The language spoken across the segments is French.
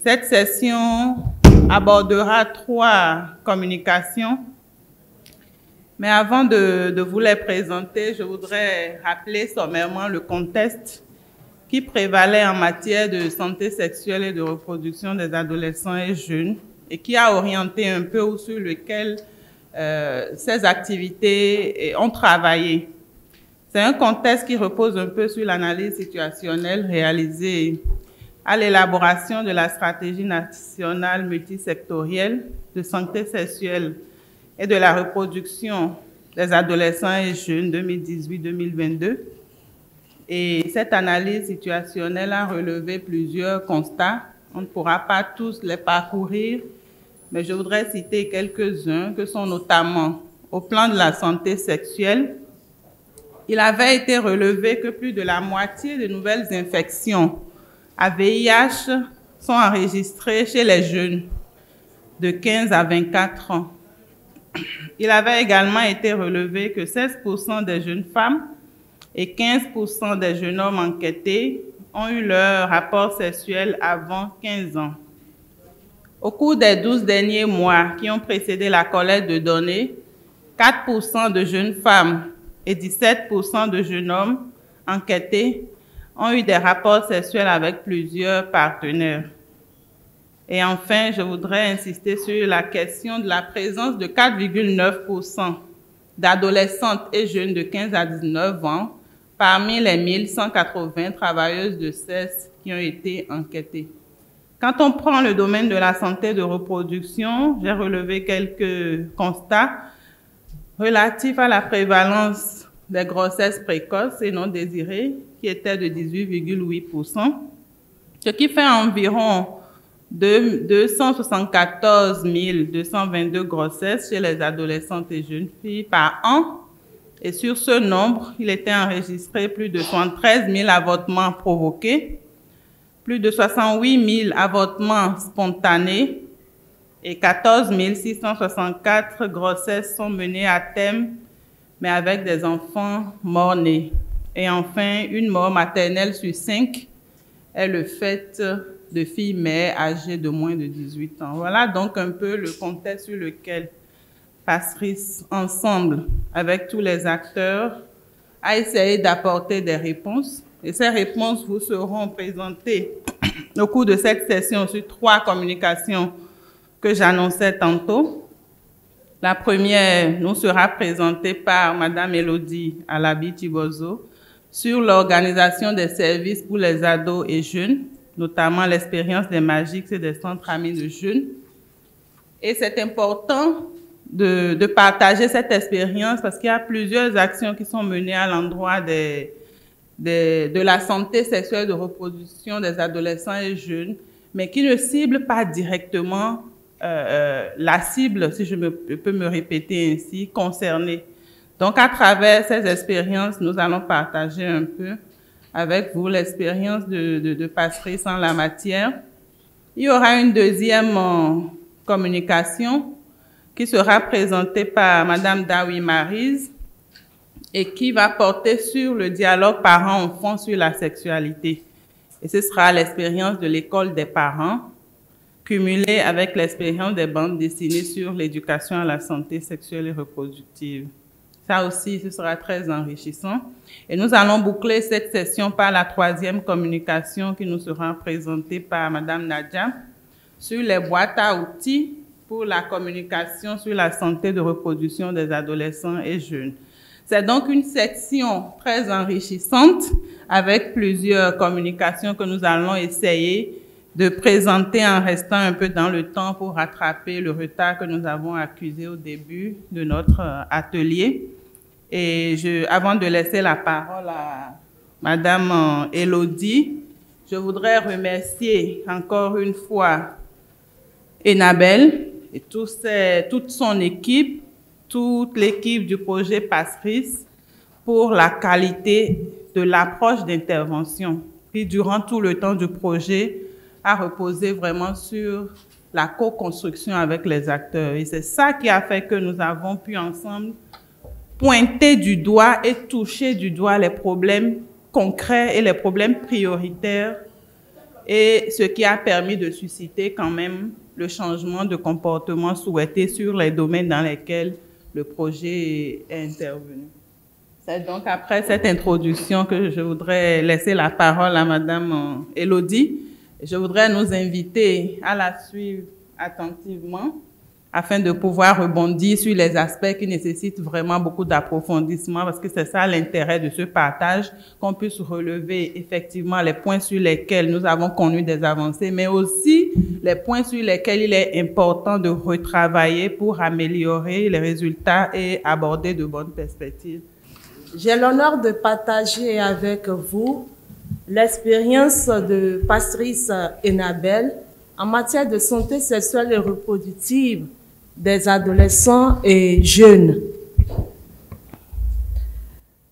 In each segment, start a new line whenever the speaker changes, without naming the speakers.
Cette session abordera 3 communications. Mais avant de vous les présenter, je voudrais rappeler sommairement le contexte qui prévalait en matière de santé sexuelle et de reproduction des adolescents et jeunes et qui a orienté un peu ou sur lequel ces activités ont travaillé. C'est un contexte qui repose un peu sur l'analyse situationnelle réalisée à l'élaboration de la stratégie nationale multisectorielle de santé sexuelle et de la reproduction des adolescents et jeunes 2018-2022. Et cette analyse situationnelle a relevé plusieurs constats. On ne pourra pas tous les parcourir, mais je voudrais citer quelques-uns, que sont notamment au plan de la santé sexuelle. Il avait été relevé que plus de la moitié des nouvelles infections à VIH sont enregistrées chez les jeunes de 15 à 24 ans. Il avait également été relevé que 16% des jeunes femmes et 15% des jeunes hommes enquêtés ont eu leur rapport sexuel avant 15 ans. Au cours des 12 derniers mois qui ont précédé la collecte de données, 4% de jeunes femmes et 17% de jeunes hommes enquêtés ont eu des rapports sexuels avec plusieurs partenaires. Et enfin, je voudrais insister sur la question de la présence de 4,9% d'adolescentes et jeunes de 15 à 19 ans parmi les 1180 travailleuses de sexe qui ont été enquêtées. Quand on prend le domaine de la santé de reproduction, j'ai relevé quelques constats relatifs à la prévalence des grossesses précoces et non désirées, qui était de 18,8%, ce qui fait environ 274 222 grossesses chez les adolescentes et jeunes filles par an. Et sur ce nombre, il était enregistré plus de 73 000 avortements provoqués, plus de 68 000 avortements spontanés et 14 664 grossesses sont menées à terme, mais avec des enfants morts-nés. Et enfin, une mort maternelle sur 5 est le fait de filles mères âgées de moins de 18 ans. Voilà donc un peu le contexte sur lequel Passeris, ensemble avec tous les acteurs, a essayé d'apporter des réponses. Et ces réponses vous seront présentées au cours de cette session sur 3 communications que j'annonçais tantôt. La première nous sera présentée par Madame Elodie Alabi-Tibozo sur l'organisation des services pour les ados et jeunes, notamment l'expérience des Magiques et des centres amis de jeunes. Et c'est important de partager cette expérience parce qu'il y a plusieurs actions qui sont menées à l'endroit de la santé sexuelle de reproduction des adolescents et jeunes, mais qui ne ciblent pas directement la cible, si je peux me répéter ainsi, concernée. Donc, à travers ces expériences, nous allons partager un peu avec vous l'expérience de Passeris en la matière. Il y aura une deuxième communication qui sera présentée par Madame Dawi Mariz et qui va porter sur le dialogue parents-enfants sur la sexualité. Et ce sera l'expérience de l'école des parents, cumulée avec l'expérience des bandes dessinées sur l'éducation à la santé sexuelle et reproductive. Ça aussi, ce sera très enrichissant. Et nous allons boucler cette session par la 3e communication qui nous sera présentée par Madame Nadia sur les boîtes à outils pour la communication sur la santé de reproduction des adolescents et jeunes. C'est donc une section très enrichissante avec plusieurs communications que nous allons essayer de présenter en restant un peu dans le temps pour rattraper le retard que nous avons accusé au début de notre atelier. Et avant de laisser la parole à Madame Elodie, je voudrais remercier encore une fois Enabel et toute son équipe, toute l'équipe du projet Passeris pour la qualité de l'approche d'intervention qui, durant tout le temps du projet, a reposé vraiment sur la co-construction avec les acteurs. Et c'est ça qui a fait que nous avons pu ensemble pointer du doigt et toucher du doigt les problèmes concrets et les problèmes prioritaires et ce qui a permis de susciter quand même le changement de comportement souhaité sur les domaines dans lesquels le projet est intervenu. C'est donc après cette introduction que je voudrais laisser la parole à Madame Élodie. Je voudrais nous inviter à la suivre attentivement afin de pouvoir rebondir sur les aspects qui nécessitent vraiment beaucoup d'approfondissement, parce que c'est ça l'intérêt de ce partage, qu'on puisse relever effectivement les points sur lesquels nous avons connu des avancées, mais aussi les points sur lesquels il est important de retravailler pour améliorer les résultats et aborder de bonnes perspectives.
J'ai l'honneur de partager avec vous l'expérience de Patrice Enabel en matière de santé sexuelle et reproductive des adolescents et jeunes.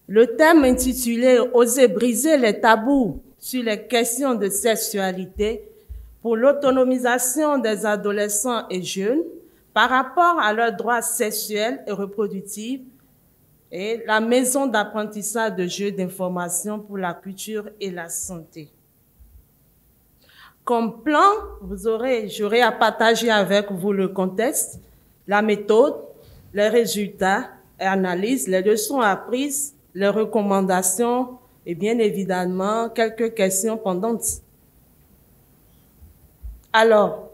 Le thème intitulé « Oser briser les tabous sur les questions de sexualité pour l'autonomisation des adolescents et jeunes par rapport à leurs droits sexuels et reproductifs » et la maison d'apprentissage de jeux d'information pour la culture et la santé. Comme plan, j'aurai à partager avec vous le contexte, la méthode, les résultats et analyses, les leçons apprises, les recommandations et bien évidemment quelques questions pendantes. Alors,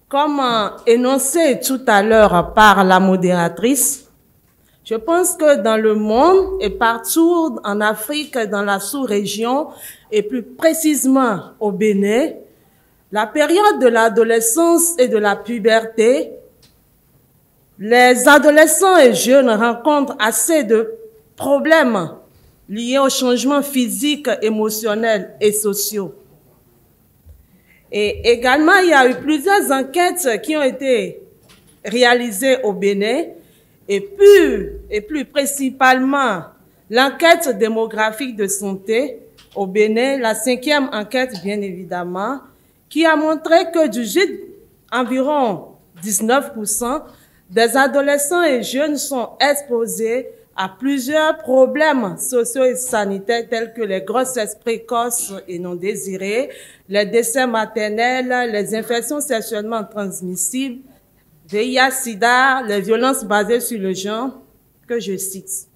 comme énoncé tout à l'heure par la modératrice, je pense que dans le monde et partout en Afrique, dans la sous-région et plus précisément au Bénin, la période de l'adolescence et de la puberté, les adolescents et jeunes rencontrent assez de problèmes liés aux changements physiques, émotionnels et sociaux. Et également, il y a eu plusieurs enquêtes qui ont été réalisées au Bénin, et plus principalement l'enquête démographique de santé au Bénin, la 5e enquête bien évidemment, qui a montré que environ 19% des adolescents et jeunes sont exposés à plusieurs problèmes sociaux et sanitaires tels que les grossesses précoces et non désirées, les décès maternels, les infections sexuellement transmissibles, VIH, SIDA, les violences basées sur le genre, que je cite.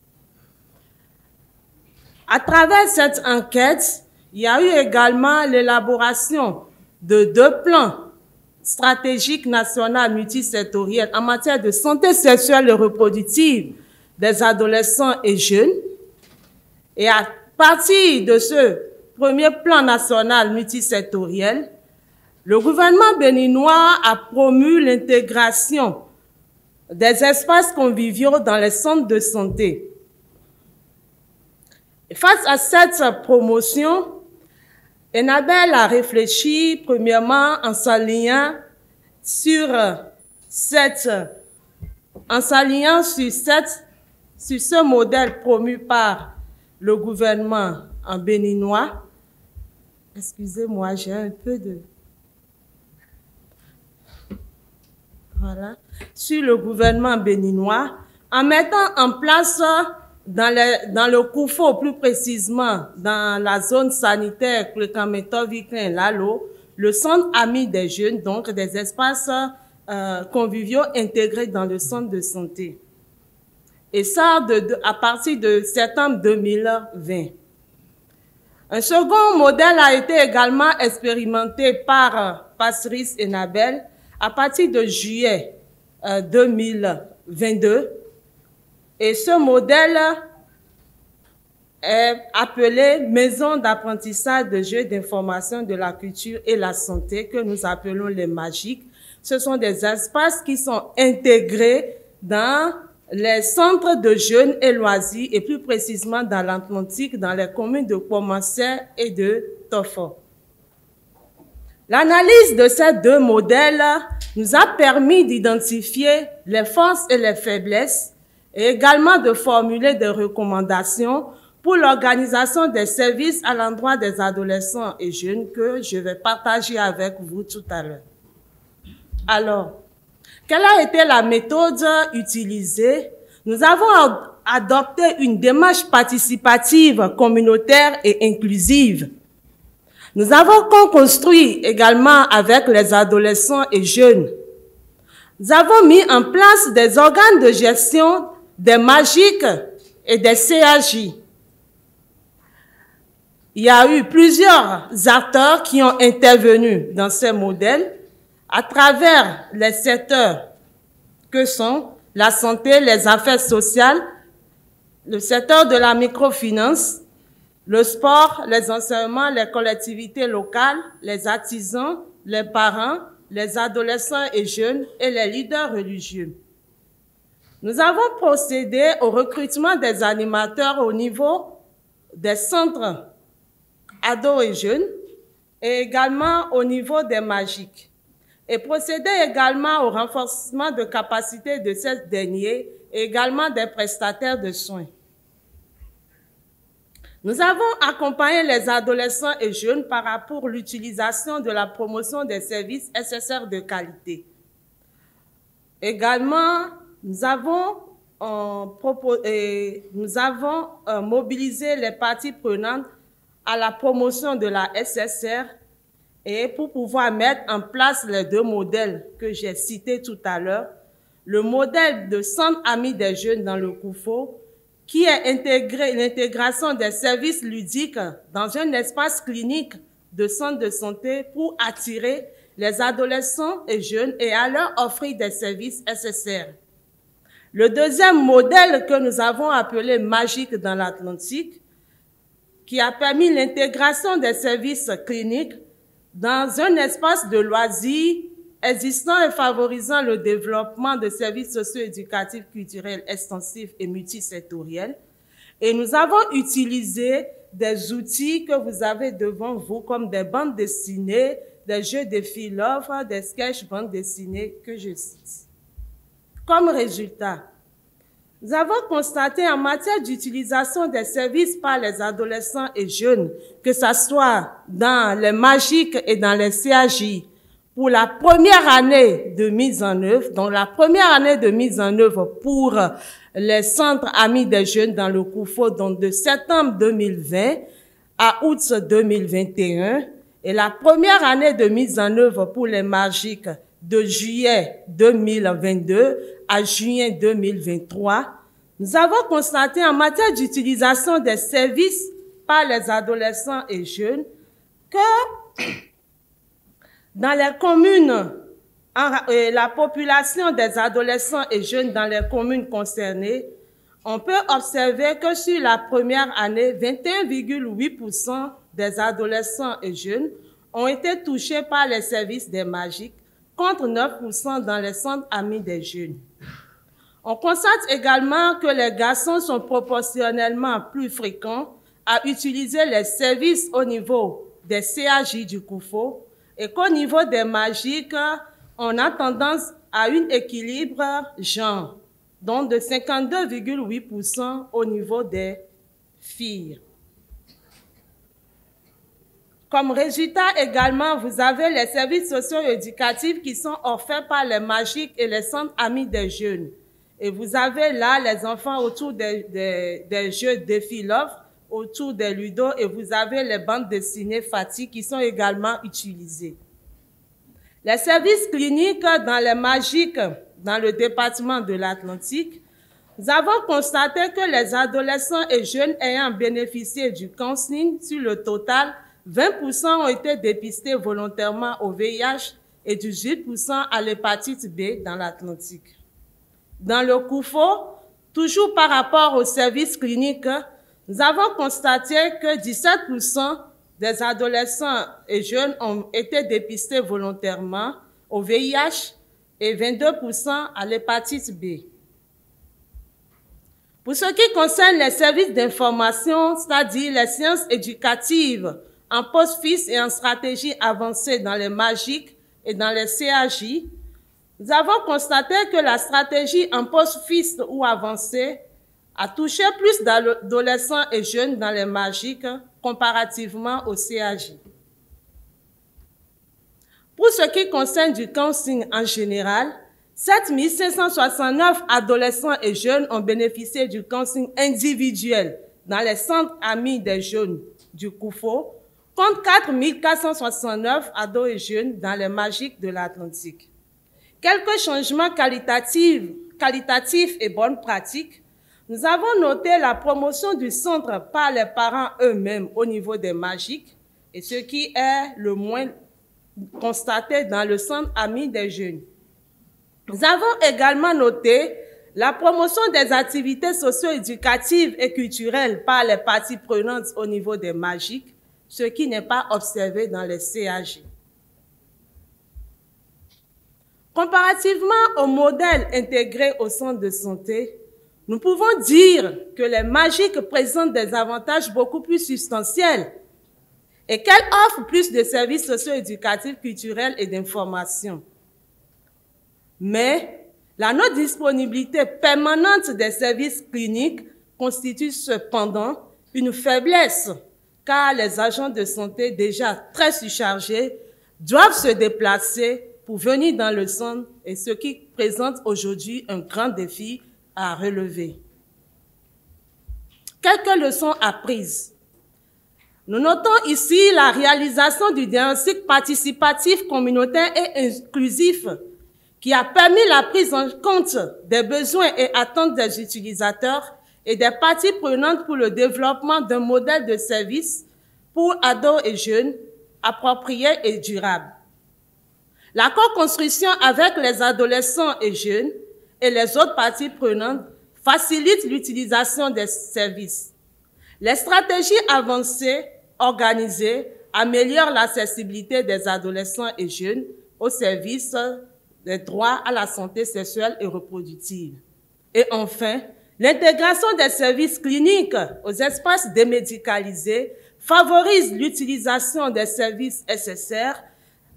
À travers cette enquête, il y a eu également l'élaboration de 2 plans stratégiques nationaux multisectoriels en matière de santé sexuelle et reproductive des adolescents et jeunes. Et à partir de ce premier plan national multisectoriel, le gouvernement béninois a promu l'intégration des espaces conviviaux dans les centres de santé. Et face à cette promotion, Enabel a réfléchi premièrement en s'alignant sur ce modèle promu par le gouvernement en béninois. Excusez-moi, j'ai un peu de... Voilà. Sur le gouvernement béninois, en mettant en place dans le Koufo, plus précisément dans la zone sanitaire Klekamento-Vikin-Lalo, le centre ami des jeunes, donc des espaces conviviaux intégrés dans le centre de santé. Et ça, à partir de septembre 2020. Un second modèle a été également expérimenté par Patrice Enabel à partir de juillet 2022. Et ce modèle est appelé Maison d'apprentissage de jeux d'information de la culture et la santé, que nous appelons les MAGIC. Ce sont des espaces qui sont intégrés dans les centres de jeunes et loisirs, et plus précisément dans l'Atlantique, dans les communes de Pomancé et de Tofo. L'analyse de ces 2 modèles nous a permis d'identifier les forces et les faiblesses et également de formuler des recommandations pour l'organisation des services à l'endroit des adolescents et jeunes que je vais partager avec vous tout à l'heure. Alors, quelle a été la méthode utilisée? Nous avons adopté une démarche participative, communautaire et inclusive. Nous avons construit également avec les adolescents et jeunes. Nous avons mis en place des organes de gestion des MAGIC et des CAJ. Il y a eu plusieurs acteurs qui ont intervenu dans ces modèles à travers les secteurs que sont la santé, les affaires sociales, le secteur de la microfinance, le sport, les enseignements, les collectivités locales, les artisans, les parents, les adolescents et jeunes et les leaders religieux. Nous avons procédé au recrutement des animateurs au niveau des centres ados et jeunes et également au niveau des MAGIC et procédé également au renforcement de capacité de ces derniers et également des prestataires de soins. Nous avons accompagné les adolescents et jeunes par rapport à l'utilisation de la promotion des services SSR de qualité. Également, nous avons mobilisé les parties prenantes à la promotion de la SSR et pour pouvoir mettre en place les deux modèles que j'ai cités tout à l'heure, le modèle de centre amis des jeunes dans le COUFO, qui est l'intégration des services ludiques dans un espace clinique de centre de santé pour attirer les adolescents et jeunes et à leur offrir des services SSR. Le deuxième modèle que nous avons appelé MAGIC dans l'Atlantique, qui a permis l'intégration des services cliniques dans un espace de loisirs existant et favorisant le développement de services socio-éducatifs, culturels, extensifs et multisectoriels. Et nous avons utilisé des outils que vous avez devant vous, comme des bandes dessinées, des jeux de fil-offre, des sketchs bandes dessinées que je cite. Comme résultat, nous avons constaté en matière d'utilisation des services par les adolescents et jeunes, que ce soit dans les MAGIC et dans les CAJ, pour la première année de mise en œuvre, donc la première année de mise en œuvre pour les centres amis des jeunes dans le COUFO, donc de septembre 2020 à août 2021, et la première année de mise en œuvre pour les MAGIC de juillet 2022 à juin 2023, nous avons constaté en matière d'utilisation des services par les adolescents et jeunes que dans les communes, la population des adolescents et jeunes dans les communes concernées, on peut observer que sur la première année, 21,8% des adolescents et jeunes ont été touchés par les services des MAGIC, contre 9% dans les centres amis des jeunes. On constate également que les garçons sont proportionnellement plus fréquents à utiliser les services au niveau des CAJ du COUFO et qu'au niveau des MAGIC, on a tendance à un équilibre genre, donc de 52,8% au niveau des filles. Comme résultat également, vous avez les services socio-éducatifs qui sont offerts par les MAGIC et les centres amis des jeunes. Et vous avez là les enfants autour des jeux défi l'offre, autour des ludos, et vous avez les bandes dessinées Fati qui sont également utilisées. Les services cliniques dans les MAGIC, dans le département de l'Atlantique, nous avons constaté que les adolescents et jeunes ayant bénéficié du counseling, sur le total, 20% ont été dépistés volontairement au VIH et 18% à l'hépatite B dans l'Atlantique. Dans le COUFO, toujours par rapport aux services cliniques, nous avons constaté que 17% des adolescents et jeunes ont été dépistés volontairement au VIH et 22% à l'hépatite B. Pour ce qui concerne les services d'information, c'est-à-dire les sciences éducatives en post-FIS et en stratégie avancée dans les MAGIC et dans les CAJ, nous avons constaté que la stratégie en post-FIS ou avancée a touché plus d'adolescents et jeunes dans les MAGIC comparativement au CAJ. Pour ce qui concerne du counseling en général, 7569 adolescents et jeunes ont bénéficié du counseling individuel dans les centres amis des jeunes du COUFO, compte 4 469 ados et jeunes dans les magiques de l'Atlantique. Quelques changements qualitatifs et bonnes pratiques. Nous avons noté la promotion du centre par les parents eux-mêmes au niveau des magiques, et ce qui est le moins constaté dans le centre Amis des jeunes. Nous avons également noté la promotion des activités socio-éducatives et culturelles par les parties prenantes au niveau des magiques, ce qui n'est pas observé dans les CAG. Comparativement au modèle intégré au centre de santé, nous pouvons dire que les magiques présentent des avantages beaucoup plus substantiels et qu'elles offrent plus de services socio-éducatifs, culturels et d'information. Mais la non-disponibilité permanente des services cliniques constitue cependant une faiblesse, car les agents de santé déjà très surchargés doivent se déplacer pour venir dans le centre, et ce qui présente aujourd'hui un grand défi à relever. Quelques leçons apprises. Nous notons ici la réalisation du diagnostic participatif communautaire et inclusif qui a permis la prise en compte des besoins et attentes des utilisateurs et des parties prenantes pour le développement d'un modèle de service pour ados et jeunes approprié et durable. La co-construction avec les adolescents et jeunes et les autres parties prenantes facilite l'utilisation des services. Les stratégies avancées, organisées, améliorent l'accessibilité des adolescents et jeunes aux services des droits à la santé sexuelle et reproductive. Et enfin, l'intégration des services cliniques aux espaces démédicalisés favorise l'utilisation des services SSR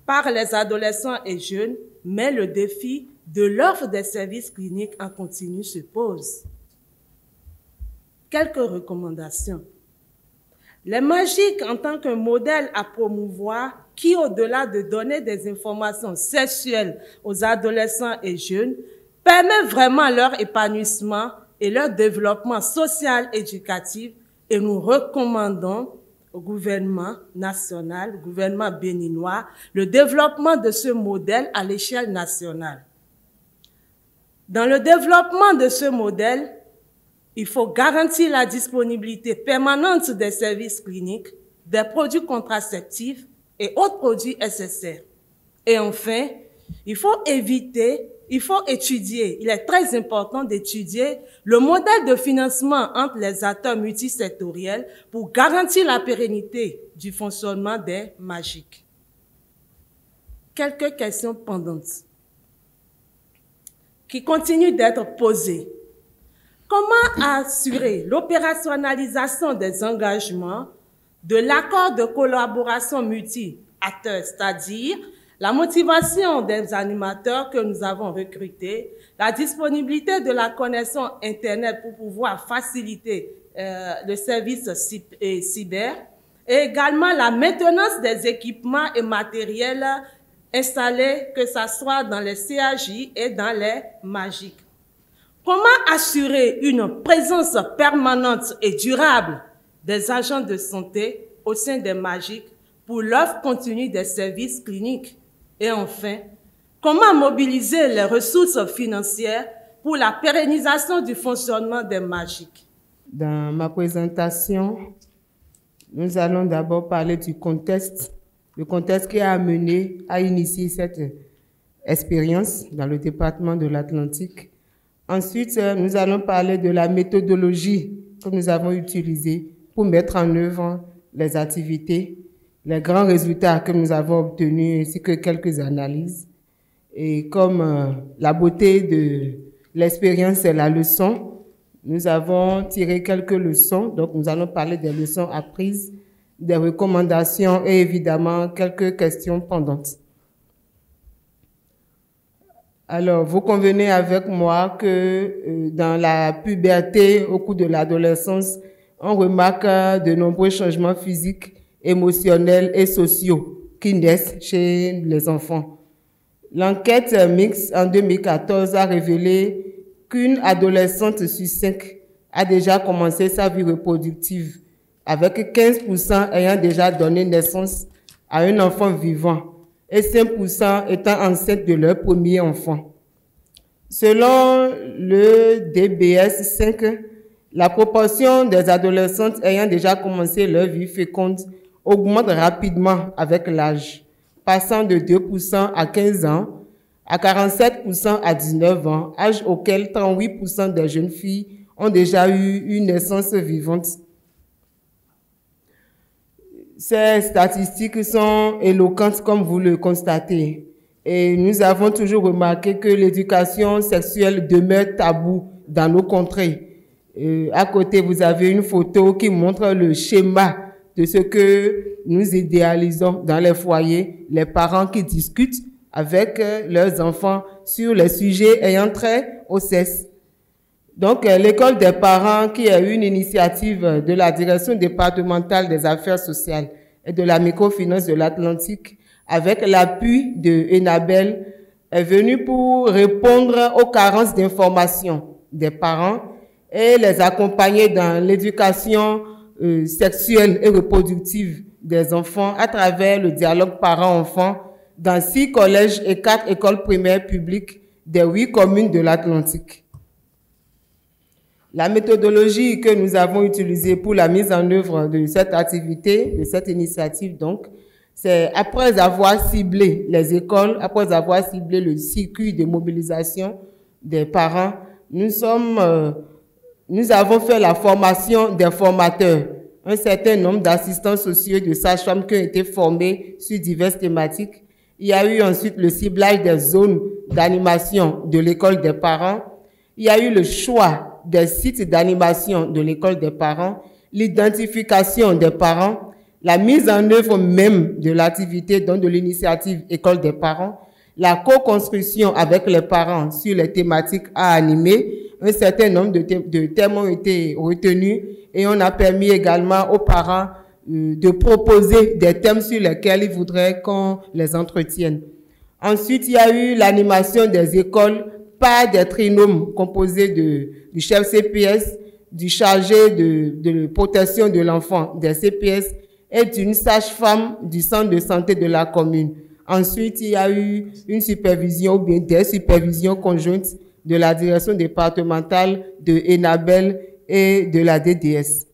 par les adolescents et jeunes, mais le défi de l'offre des services cliniques en continu se pose. Quelques recommandations. Les magiques en tant qu'un modèle à promouvoir qui, au-delà de donner des informations sexuelles aux adolescents et jeunes, permet vraiment leur épanouissement et leur développement social éducatif, et nous recommandons au gouvernement national, au gouvernement béninois, le développement de ce modèle à l'échelle nationale. Dans le développement de ce modèle, il faut garantir la disponibilité permanente des services cliniques, des produits contraceptifs et autres produits SSR. Et enfin, il faut étudier, il est très important d'étudier le modèle de financement entre les acteurs multisectoriels pour garantir la pérennité du fonctionnement des magiques. Quelques questions pendantes qui continuent d'être posées. Comment assurer l'opérationnalisation des engagements de l'accord de collaboration multi-acteurs, c'est-à-dire la motivation des animateurs que nous avons recrutés, la disponibilité de la connexion Internet pour pouvoir faciliter le service cyber, et également la maintenance des équipements et matériels installés, que ce soit dans les CAJ et dans les magiques. Comment assurer une présence permanente et durable des agents de santé au sein des magiques pour l'offre continue des services cliniques? Et enfin, comment mobiliser les ressources financières pour la pérennisation du fonctionnement des magiques?
Dans ma présentation, nous allons d'abord parler du contexte, le contexte qui a amené à initier cette expérience dans le département de l'Atlantique. Ensuite, nous allons parler de la méthodologie que nous avons utilisée pour mettre en œuvre les activités, les grands résultats que nous avons obtenus, ainsi que quelques analyses. Et comme la beauté de l'expérience, c'est la leçon, nous avons tiré quelques leçons. Donc, nous allons parler des leçons apprises, des recommandations et évidemment quelques questions pendantes. Alors, vous convenez avec moi que dans la puberté, au cours de l'adolescence, on remarque de nombreux changements physiques, émotionnels et sociaux qui naissent chez les enfants. L'enquête mixte en 2014 a révélé qu'une adolescente sur 5 a déjà commencé sa vie reproductive avec 15% ayant déjà donné naissance à un enfant vivant et 5% étant enceintes de leur premier enfant. Selon le DBS 5, la proportion des adolescentes ayant déjà commencé leur vie féconde augmente rapidement avec l'âge, passant de 2% à 15 ans, à 47% à 19 ans, âge auquel 38% des jeunes filles ont déjà eu une naissance vivante. Ces statistiques sont éloquentes comme vous le constatez. Et nous avons toujours remarqué que l'éducation sexuelle demeure tabou dans nos contrées. À côté, vous avez une photo qui montre le schéma de ce que nous idéalisons dans les foyers, les parents qui discutent avec leurs enfants sur les sujets ayant trait au sexe. Donc, l'école des parents, qui est une initiative de la Direction départementale des affaires sociales et de la microfinance de l'Atlantique, avec l'appui de Enabel, est venue pour répondre aux carences d'information des parents et les accompagner dans l'éducation sexuelle et reproductive des enfants à travers le dialogue parents-enfants dans 6 collèges et 4 écoles primaires publiques des 8 communes de l'Atlantique. La méthodologie que nous avons utilisée pour la mise en œuvre de cette activité, de cette initiative donc, c'est après avoir ciblé les écoles, après avoir ciblé le circuit de mobilisation des parents, nous avons fait la formation des formateurs. Un certain nombre d'assistants sociaux et de sages-femmes qui ont été formés sur diverses thématiques. Il y a eu ensuite le ciblage des zones d'animation de l'école des parents. Il y a eu le choix des sites d'animation de l'école des parents, l'identification des parents, la mise en œuvre même de l'activité, donc de l'initiative école des parents, la co-construction avec les parents sur les thématiques à animer. Un certain nombre de thèmes ont été retenus et on a permis également aux parents de proposer des thèmes sur lesquels ils voudraient qu'on les entretienne. Ensuite, il y a eu l'animation des écoles par des trinômes composés du chef CPS, du chargé de protection de l'enfant des CPS et d'une sage-femme du centre de santé de la commune. Ensuite, il y a eu une supervision ou bien des supervisions conjointes de la direction départementale, de Enabel et de la DDS.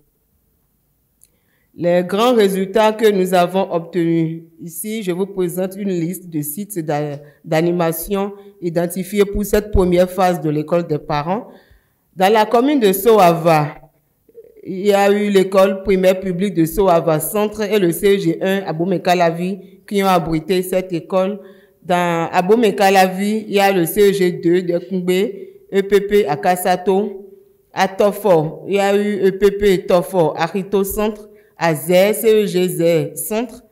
Les grands résultats que nous avons obtenus. Ici, je vous présente une liste de sites d'animation identifiés pour cette première phase de l'école des parents. Dans la commune de Soava, il y a eu l'école primaire publique de Soava Centre et le CEG1 à Abomey-Calavi qui ont abrité cette école. Dans Abomey-Calavi, il y a le CEG2 de Koumbé, EPP à Kassato. À Tofor, il y a eu EPP Tofor à Rito Centre. À Zé, CEG Zé Centre.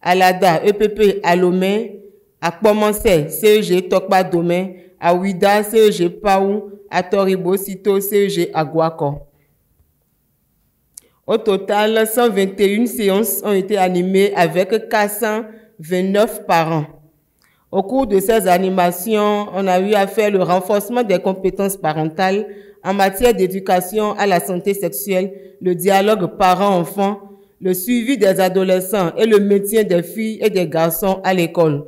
À Lada, EPP à Lomé. À Kpomansé, CEG Tokba Domé. À Ouida, CEG Paou. À Toribo Sito, CEG à Guako. Au total, 121 séances ont été animées avec 429 parents. Au cours de ces animations, on a eu à faire le renforcement des compétences parentales en matière d'éducation à la santé sexuelle, le dialogue parents-enfants, le suivi des adolescents et le maintien des filles et des garçons à l'école.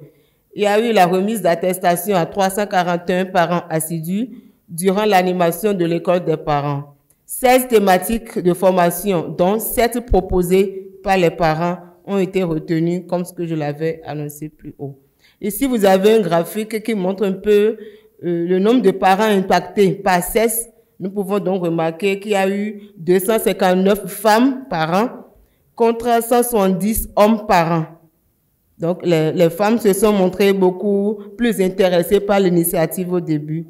Il y a eu la remise d'attestation à 341 parents assidus durant l'animation de l'école des parents. 16 thématiques de formation, dont 7 proposées par les parents, ont été retenues comme ce que je l'avais annoncé plus haut. Ici, vous avez un graphique qui montre un peu le nombre de parents impactés par sexe. Nous pouvons donc remarquer qu'il y a eu 259 femmes par an contre 170 hommes par an. Donc, les femmes se sont montrées beaucoup plus intéressées par l'initiative au début.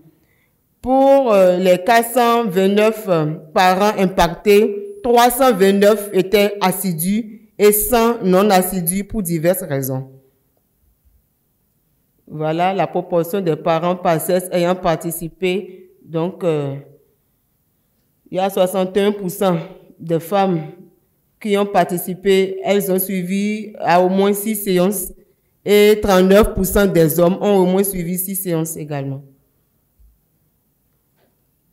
Pour les 429 parents impactés, 329 étaient assidus et 100 non assidus pour diverses raisons. Voilà la proportion des parents par sexe ayant participé. Donc, il y a 61% de femmes qui ont participé. Elles ont suivi à au moins 6 séances et 39% des hommes ont au moins suivi 6 séances également.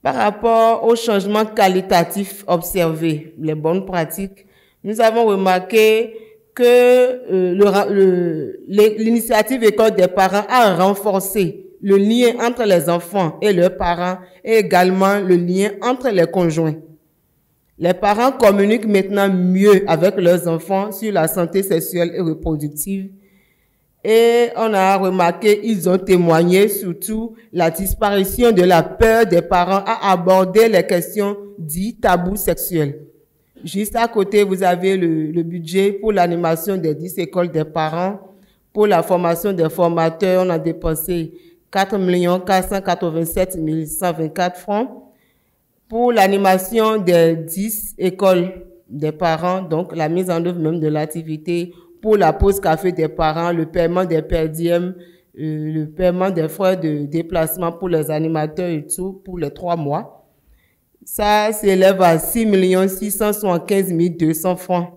Par rapport aux changements qualitatifs observés, les bonnes pratiques, nous avons remarqué que l'initiative École des parents a renforcé le lien entre les enfants et leurs parents et également le lien entre les conjoints. Les parents communiquent maintenant mieux avec leurs enfants sur la santé sexuelle et reproductive. Et on a remarqué, ils ont témoigné surtout la disparition de la peur des parents à aborder les questions dites tabous sexuels. Juste à côté, vous avez le budget pour l'animation des 10 écoles des parents. Pour la formation des formateurs, on a dépensé 4 487 124 francs. Pour l'animation des 10 écoles des parents, donc la mise en œuvre même de l'activité, pour la pause café des parents, le paiement des per diem, le paiement des frais de déplacement pour les animateurs et tout, pour les 3 mois. Ça s'élève à 6 675 200 francs.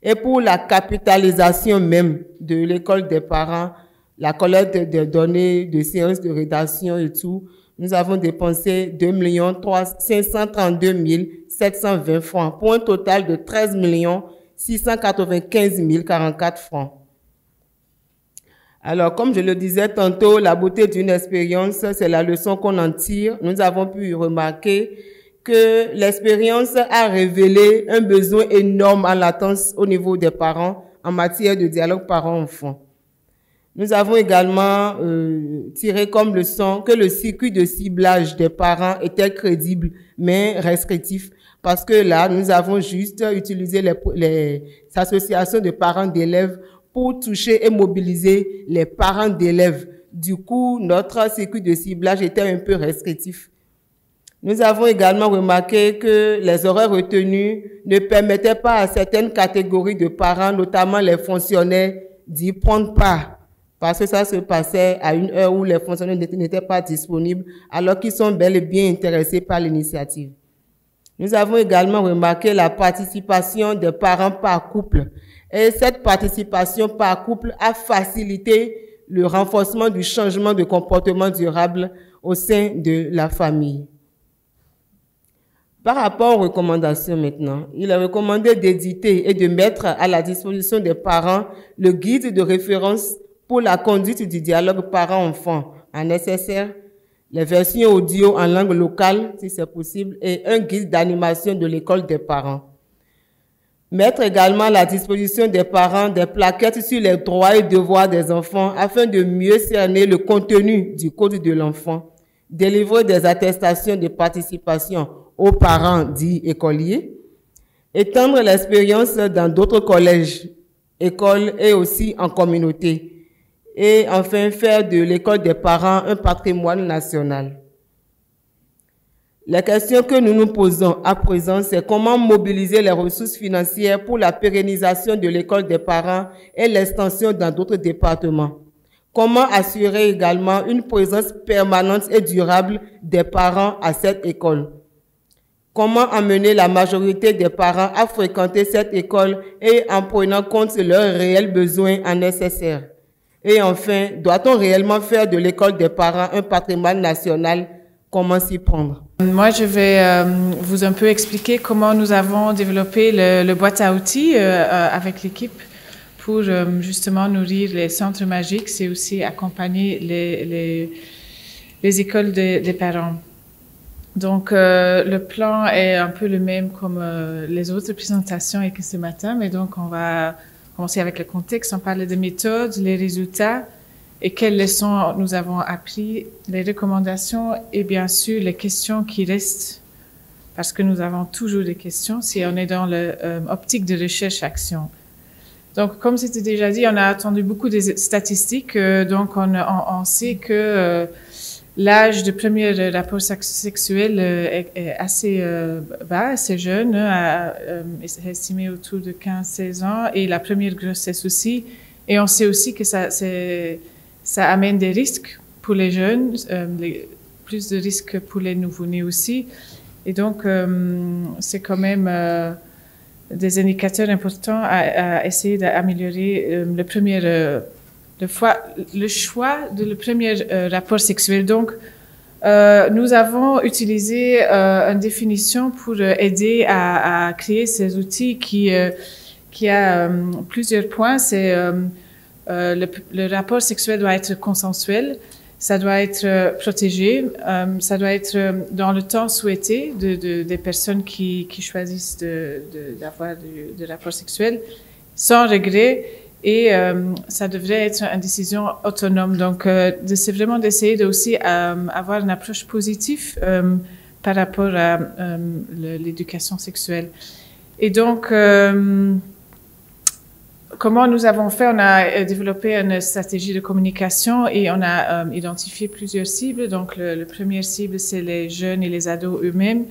Et pour la capitalisation même de l'école des parents, la collecte des données de séances de rédaction et tout, nous avons dépensé 2 532 720 francs pour un total de 13 695 044 francs. Alors, comme je le disais tantôt, la beauté d'une expérience, c'est la leçon qu'on en tire. Nous avons pu remarquer que l'expérience a révélé un besoin énorme en latence au niveau des parents en matière de dialogue parents-enfants. Nous avons également tiré comme leçon que le circuit de ciblage des parents était crédible, mais restrictif, parce que là, nous avons juste utilisé les associations de parents d'élèves pour toucher et mobiliser les parents d'élèves. Du coup, notre circuit de ciblage était un peu restrictif. Nous avons également remarqué que les horaires retenus ne permettaient pas à certaines catégories de parents, notamment les fonctionnaires, d'y prendre part. Parce que ça se passait à une heure où les fonctionnaires n'étaient pas disponibles, alors qu'ils sont bel et bien intéressés par l'initiative. Nous avons également remarqué la participation des parents par couple. Et cette participation par couple a facilité le renforcement du changement de comportement durable au sein de la famille. Par rapport aux recommandations maintenant, il est recommandé d'éditer et de mettre à la disposition des parents le guide de référence pour la conduite du dialogue parent-enfant en nécessaire, les versions audio en langue locale, si c'est possible, et un guide d'animation de l'école des parents. Mettre également à la disposition des parents des plaquettes sur les droits et devoirs des enfants afin de mieux cerner le contenu du code de l'enfant. Délivrer des attestations de participation aux parents dits écoliers. Étendre l'expérience dans d'autres collèges, écoles et aussi en communauté. Et enfin, faire de l'école des parents un patrimoine national. La question que nous nous posons à présent, c'est comment mobiliser les ressources financières pour la pérennisation de l'école des parents et l'extension dans d'autres départements. Comment assurer également une présence permanente et durable des parents à cette école? Comment amener la majorité des parents à fréquenter cette école et en prenant compte leurs réels besoins en nécessaire? Et enfin, doit-on réellement faire de l'école des parents un patrimoine national? Comment s'y prendre?
Moi, je vais vous un peu expliquer comment nous avons développé le boîte à outils avec l'équipe pour justement nourrir les centres magiques, c'est aussi accompagner les écoles des parents. Donc, le plan est un peu le même comme les autres présentations et que ce matin, mais donc on va commencer avec le contexte. On parle des méthodes, les résultats et quelles leçons nous avons appris, les recommandations et bien sûr les questions qui restent parce que nous avons toujours des questions si on est dans l'optique de recherche-action. Donc, comme c'était déjà dit, on a entendu beaucoup de statistiques, donc on sait que l'âge de premier rapport sexuel est assez bas, assez jeune, est estimé autour de 15-16 ans, et la première grossesse aussi. Et on sait aussi que ça amène des risques pour les jeunes, plus de risques pour les nouveau-nés aussi. Et donc, c'est quand même des indicateurs importants à essayer d'améliorer le choix de le premier rapport sexuel. Donc, nous avons utilisé une définition pour aider à créer ces outils qui qui a plusieurs points. C'est le rapport sexuel doit être consensuel, ça doit être protégé, ça doit être dans le temps souhaité des personnes qui choisissent d'avoir des rapports sexuels, sans regret, et ça devrait être une décision autonome. Donc, c'est vraiment d'essayer de aussi avoir une approche positive par rapport à l'éducation sexuelle. Et donc, comment nous avons fait? On a développé une stratégie de communication et on a identifié plusieurs cibles. Donc, le premier cible, c'est les jeunes et les ados eux-mêmes.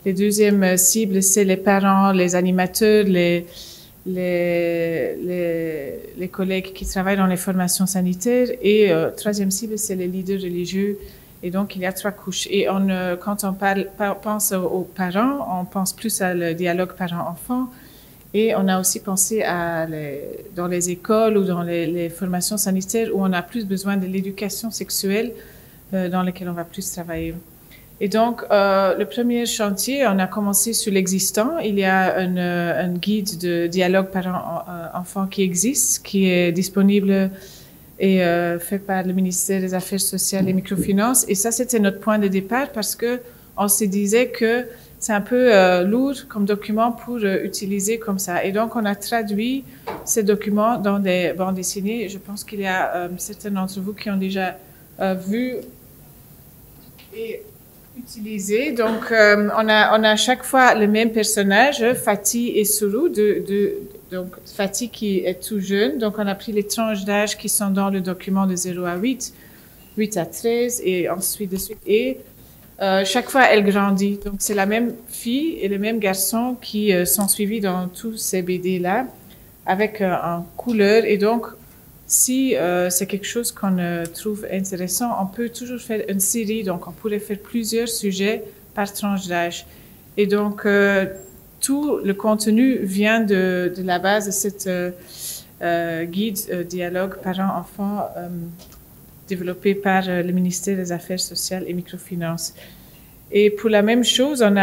Les deuxièmes cibles, c'est les parents, les animateurs, les collègues qui travaillent dans les formations sanitaires. Et troisième cible, c'est les leaders religieux. Et donc, il y a 3 couches. Et quand on pense aux parents, on pense plus à le dialogue parent-enfant. Et on a aussi pensé dans les écoles ou dans les formations sanitaires où on a plus besoin de l'éducation sexuelle dans laquelle on va plus travailler. Et donc, le premier chantier, on a commencé sur l'existant. Il y a un guide de dialogue parent-enfant qui existe, qui est disponible et fait par le ministère des Affaires sociales et microfinances. Et ça, c'était notre point de départ parce que on se disait que c'est un peu lourd comme document pour utiliser comme ça. Et donc, on a traduit ces documents dans des bandes dessinées. Je pense qu'il y a certains d'entre vous qui ont déjà vu et utilisé. Donc, on a chaque fois le même personnage, Fatih et Sourou. Donc, Fatih qui est tout jeune. Donc, on a pris les tranches d'âge qui sont dans le document de 0 à 8, 8 à 13 et ensuite de suite. Et chaque fois, elle grandit. Donc, c'est la même fille et le même garçon qui sont suivis dans tous ces BD-là avec en couleur. Et donc, si c'est quelque chose qu'on trouve intéressant, on peut toujours faire une série. Donc, on pourrait faire plusieurs sujets par tranche d'âge. Et donc, tout le contenu vient de la base de cette guide dialogue parents-enfants développé par le ministère des Affaires sociales et microfinances. Et pour la même chose, on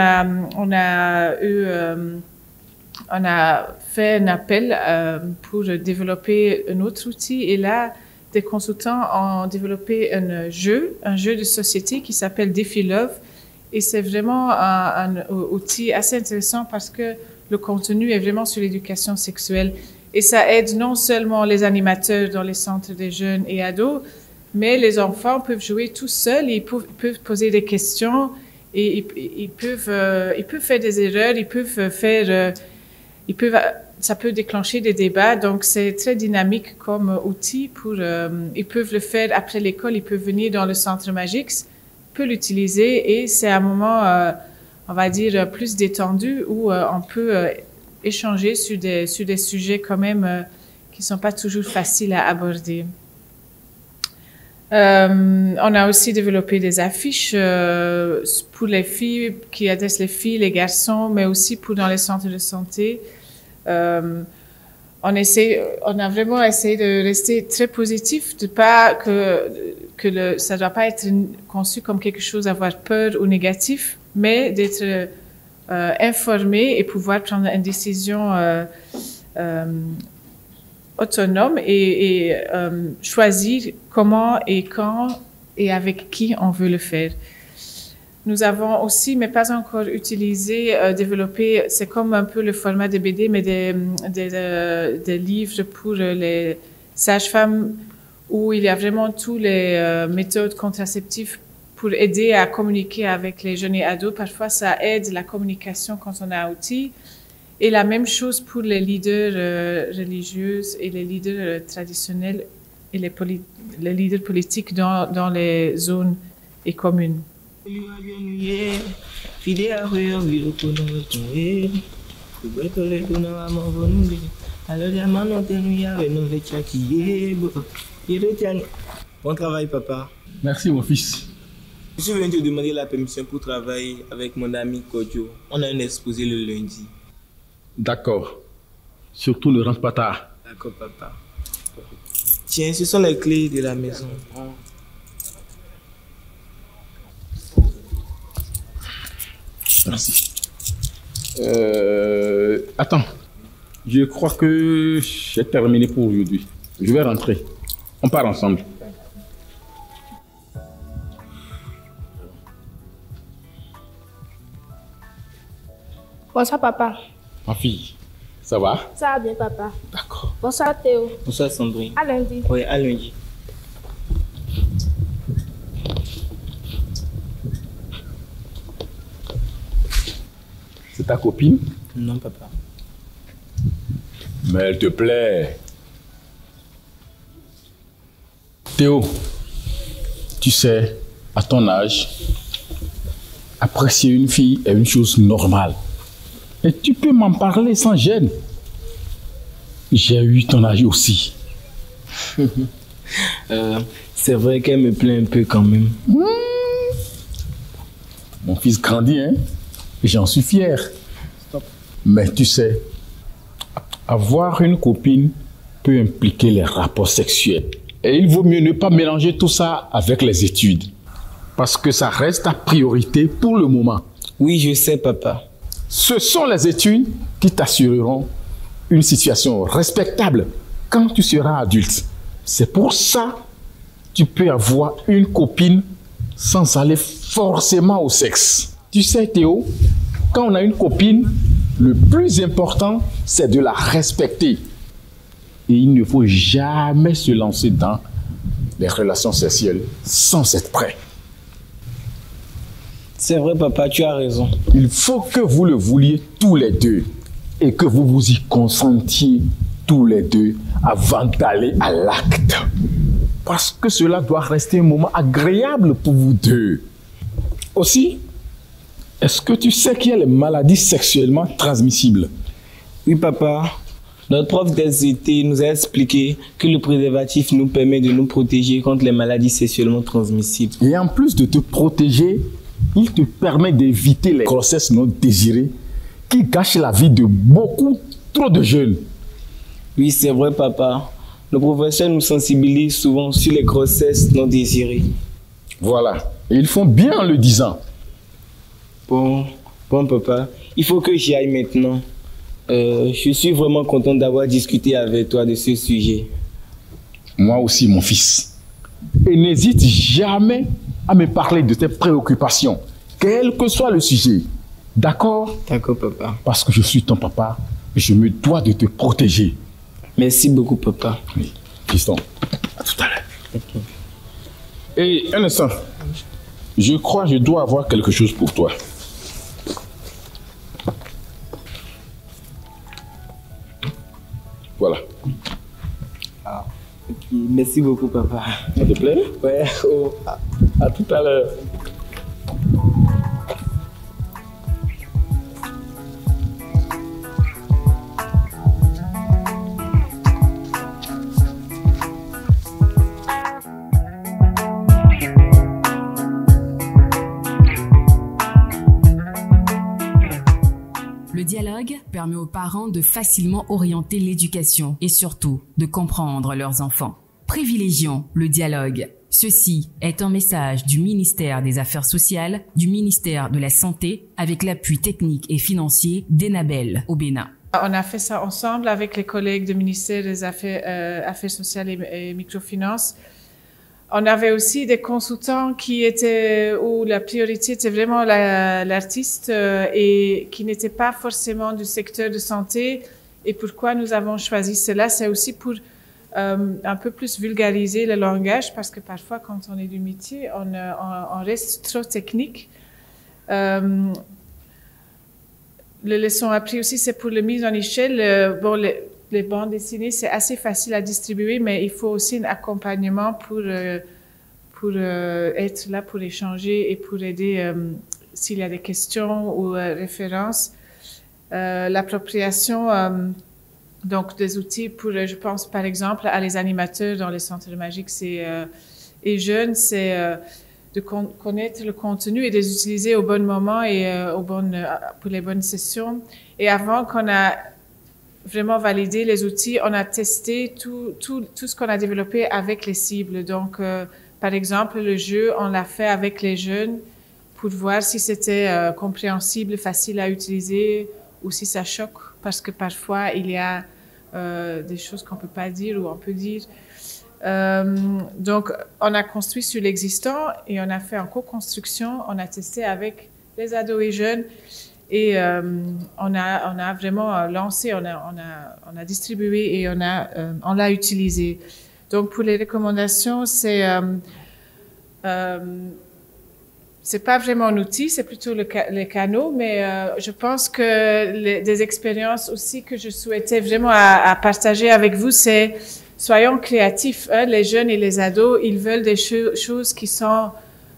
a fait un appel pour développer un autre outil. Et là, des consultants ont développé un jeu de société qui s'appelle Défi Love. Et c'est vraiment un outil assez intéressant parce que le contenu est vraiment sur l'éducation sexuelle. Et ça aide non seulement les animateurs dans les centres des jeunes et ados, mais les enfants peuvent jouer tout seuls, ils peuvent poser des questions et ils peuvent faire des erreurs, ça peut déclencher des débats. Donc c'est très dynamique comme outil ils peuvent le faire après l'école, ils peuvent venir dans le centre Magix, peut l'utiliser et c'est un moment, on va dire, plus détendu où on peut échanger sur des sujets quand même qui sont pas toujours faciles à aborder. On a aussi développé des affiches pour les filles, qui adressent les filles, les garçons, mais aussi pour dans les centres de santé. On a vraiment essayé de rester très positif, de pas ça doit pas être conçu comme quelque chose à avoir peur ou négatif, mais d'être informé et pouvoir prendre une décision autonome et choisir comment et quand et avec qui on veut le faire. Nous avons aussi, mais pas encore utilisé, développé, c'est comme un peu le format de BD, mais des livres pour les sages-femmes où il y a vraiment toutes les méthodes contraceptives pour aider à communiquer avec les jeunes et ados. Parfois, ça aide la communication quand on a un outil. Et la même chose pour les leaders religieux et les leaders traditionnels et les leaders politiques dans les zones et communes.
Bon travail, papa.
Merci, mon fils.
Je suis venu te demander la permission pour travailler avec mon ami Kodjo. On a un exposé le lundi.
D'accord. Surtout ne rentre pas tard.
D'accord, papa. Tiens, ce sont les clés de la maison.
Merci. Attends. Je crois que j'ai terminé pour aujourd'hui. Je vais rentrer. On part ensemble.
Bonsoir, papa.
Ma fille, ça va?
Ça va bien, papa.
D'accord.
Bonsoir, Théo.
Bonsoir Sandrine.
À lundi.
Oui, à lundi.
C'est ta copine?
Non, papa.
Mais elle te plaît. Théo, tu sais, à ton âge, apprécier une fille est une chose normale. Et tu peux m'en parler sans gêne. J'ai eu ton âge aussi.
C'est vrai qu'elle me plaît un peu quand même.
Mon fils grandit, hein? Et j'en suis fier. Mais tu sais, avoir une copine peut impliquer les rapports sexuels. Et il vaut mieux ne pas mélanger tout ça avec les études. Parce que ça reste ta priorité pour le moment.
Oui, je sais, papa.
Ce sont les études qui t'assureront une situation respectable quand tu seras adulte. C'est pour ça que tu peux avoir une copine sans aller forcément au sexe. Tu sais, Théo, quand on a une copine, le plus important, c'est de la respecter. Et il ne faut jamais se lancer dans les relations sexuelles sans être prêt.
C'est vrai, papa, tu as raison.
Il faut que vous le vouliez tous les deux et que vous vous y consentiez tous les deux avant d'aller à l'acte. Parce que cela doit rester un moment agréable pour vous deux. Aussi, est-ce que tu sais qu'il y a les maladies sexuellement transmissibles?
Oui, papa. Notre prof d'SVT nous a expliqué que le préservatif nous permet de nous protéger contre les maladies sexuellement transmissibles.
Et en plus de te protéger, il te permet d'éviter les grossesses non désirées qui gâchent la vie de beaucoup trop de jeunes.
Oui, c'est vrai, papa. Nos professeurs nous sensibilisent souvent sur les grossesses non désirées.
Voilà. Et ils font bien en le disant.
Bon, papa, il faut que j'y aille maintenant. Je suis vraiment content d'avoir discuté avec toi de ce sujet.
Moi aussi, mon fils. Et n'hésite jamais à me parler de tes préoccupations, quel que soit le sujet. D'accord?
D'accord, papa.
Parce que je suis ton papa, je me dois de te protéger.
Merci beaucoup, papa.
Oui, fiston. À tout à l'heure. Okay. Et un instant. Je crois que je dois avoir quelque chose pour toi. Voilà.
Ah, okay. Merci beaucoup, papa.
Ça te plaît?
Ouais. Oh.
À tout à l'heure.
Le dialogue permet aux parents de facilement orienter l'éducation et surtout de comprendre leurs enfants. Privilégions le dialogue. Ceci est un message du ministère des Affaires sociales, du ministère de la Santé, avec l'appui technique et financier d'Enabel au Bénin.
On a fait ça ensemble avec les collègues du ministère des Affaires sociales et microfinances. On avait aussi des consultants qui étaient, où la priorité était vraiment l'artiste et qui n'étaient pas forcément du secteur de santé. Et pourquoi nous avons choisi cela, c'est aussi pour un peu plus vulgariser le langage, parce que parfois, quand on est du métier, on reste trop technique. Les leçons apprises aussi, c'est pour la mise en échelle. Bon, les bandes dessinées, c'est assez facile à distribuer, mais il faut aussi un accompagnement pour être là, pour échanger et pour aider s'il y a des questions ou références. L'appropriation donc des outils pour, je pense par exemple à les animateurs dans les centres magiques et jeunes, c'est de connaître le contenu et de les utiliser au bon moment et pour les bonnes sessions. Et avant qu'on a vraiment validé les outils, on a testé tout ce qu'on a développé avec les cibles. Donc, par exemple, le jeu, on l'a fait avec les jeunes pour voir si c'était compréhensible, facile à utiliser, aussi ça choque parce que parfois il y a des choses qu'on peut pas dire ou on peut dire. Donc, on a construit sur l'existant et on a fait en co-construction. On a testé avec les ados et jeunes et on a vraiment lancé, on a distribué et on l'a utilisé. Donc, pour les recommandations, c'est pas vraiment un outil, c'est plutôt les canaux, mais je pense que des expériences aussi que je souhaitais vraiment à partager avec vous, c'est soyons créatifs. Hein, les jeunes et les ados, ils veulent des choses qui sont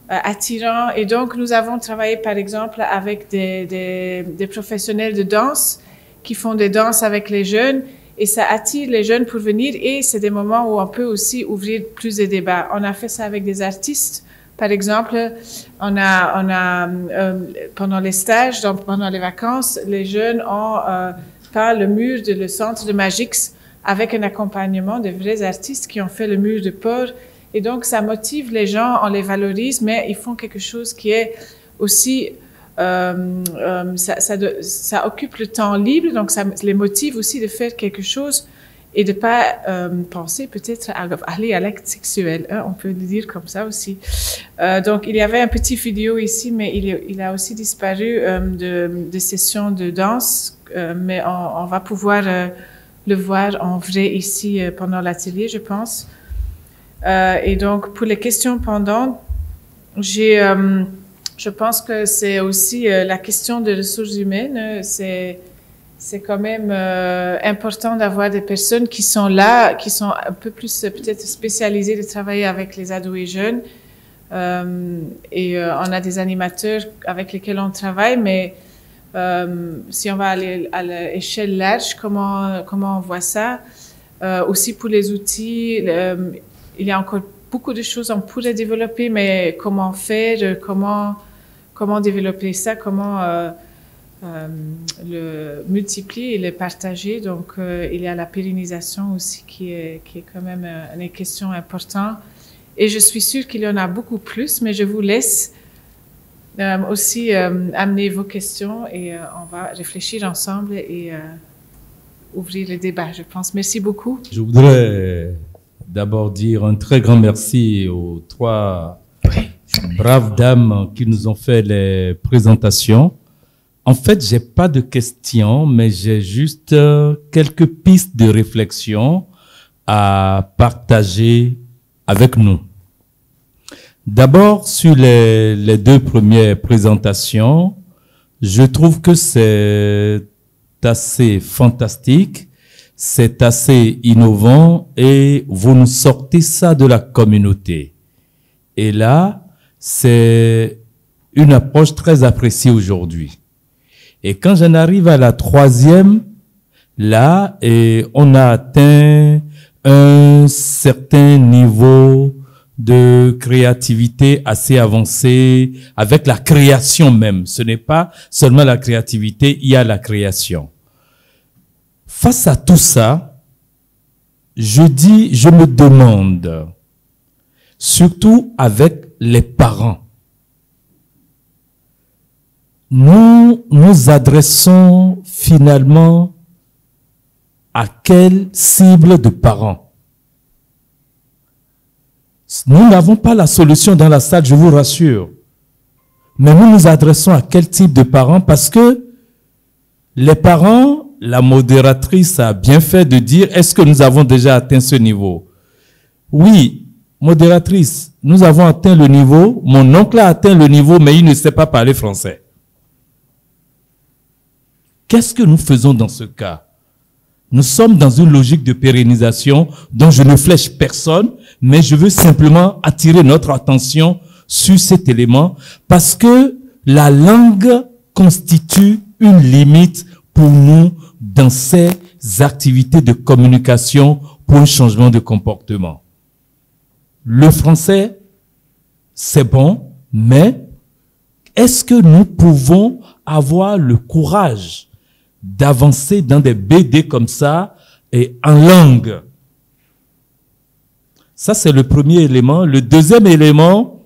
attirantes. Et donc, nous avons travaillé, par exemple, avec des professionnels de danse qui font des danses avec les jeunes. Et ça attire les jeunes pour venir. Et c'est des moments où on peut aussi ouvrir plus de débats. On a fait ça avec des artistes. Par exemple, on a pendant les stages, donc pendant les vacances, les jeunes ont peint le mur le centre de Magix avec un accompagnement de vrais artistes qui ont fait le mur de port. Et donc, ça motive les gens, on les valorise, mais ils font quelque chose qui est aussi, ça occupe le temps libre, donc ça les motive aussi de faire quelque chose et de pas penser peut-être à aller à l'acte sexuel, hein, on peut le dire comme ça aussi. Donc, il y avait un petit vidéo ici, mais il a aussi disparu de sessions de danse, mais on va pouvoir le voir en vrai ici pendant l'atelier, je pense. Et donc, pour les questions pendantes, je pense que c'est aussi la question des ressources humaines. C'est quand même important d'avoir des personnes qui sont là, qui sont un peu plus peut-être spécialisées de travailler avec les ados et jeunes. Et on a des animateurs avec lesquels on travaille, mais si on va aller à l'échelle large, comment on voit ça? Aussi pour les outils, il y a encore beaucoup de choses qu'on pourrait développer, mais comment faire, comment développer ça, comment le multiplier et le partager. Donc, il y a la pérennisation aussi qui est quand même une question importante. Et je suis sûre qu'il y en a beaucoup plus, mais je vous laisse aussi amener vos questions et on va réfléchir ensemble et ouvrir le débat, je pense. Merci beaucoup.
Je voudrais d'abord dire un très grand merci aux trois braves dames qui nous ont fait les présentations. En fait, j'ai pas de questions, mais j'ai juste quelques pistes de réflexion à partager avec nous. D'abord, sur les deux premières présentations, je trouve que c'est assez fantastique, c'est assez innovant et vous nous sortez ça de la communauté. Et là, c'est une approche très appréciée aujourd'hui. Et quand j'en arrive à la troisième, là, et on a atteint un certain niveau de créativité assez avancée avec la création même. Ce n'est pas seulement la créativité, il y a la création. Face à tout ça, je me demande, surtout avec les parents, nous nous adressons finalement à quelle cible de parents? Nous n'avons pas la solution dans la salle, je vous rassure. Mais nous nous adressons à quel type de parents? Parce que les parents, la modératrice a bien fait de dire, est-ce que nous avons déjà atteint ce niveau? Oui, modératrice, nous avons atteint le niveau, mon oncle a atteint le niveau, mais il ne sait pas parler français. Qu'est-ce que nous faisons dans ce cas? Nous sommes dans une logique de pérennisation dont je ne flèche personne, mais je veux simplement attirer notre attention sur cet élément parce que la langue constitue une limite pour nous dans ces activités de communication pour un changement de comportement. Le français, c'est bon, mais est-ce que nous pouvons avoir le courage d'avancer dans des BD comme ça et en langue? Ça, c'est le premier élément. Le deuxième élément,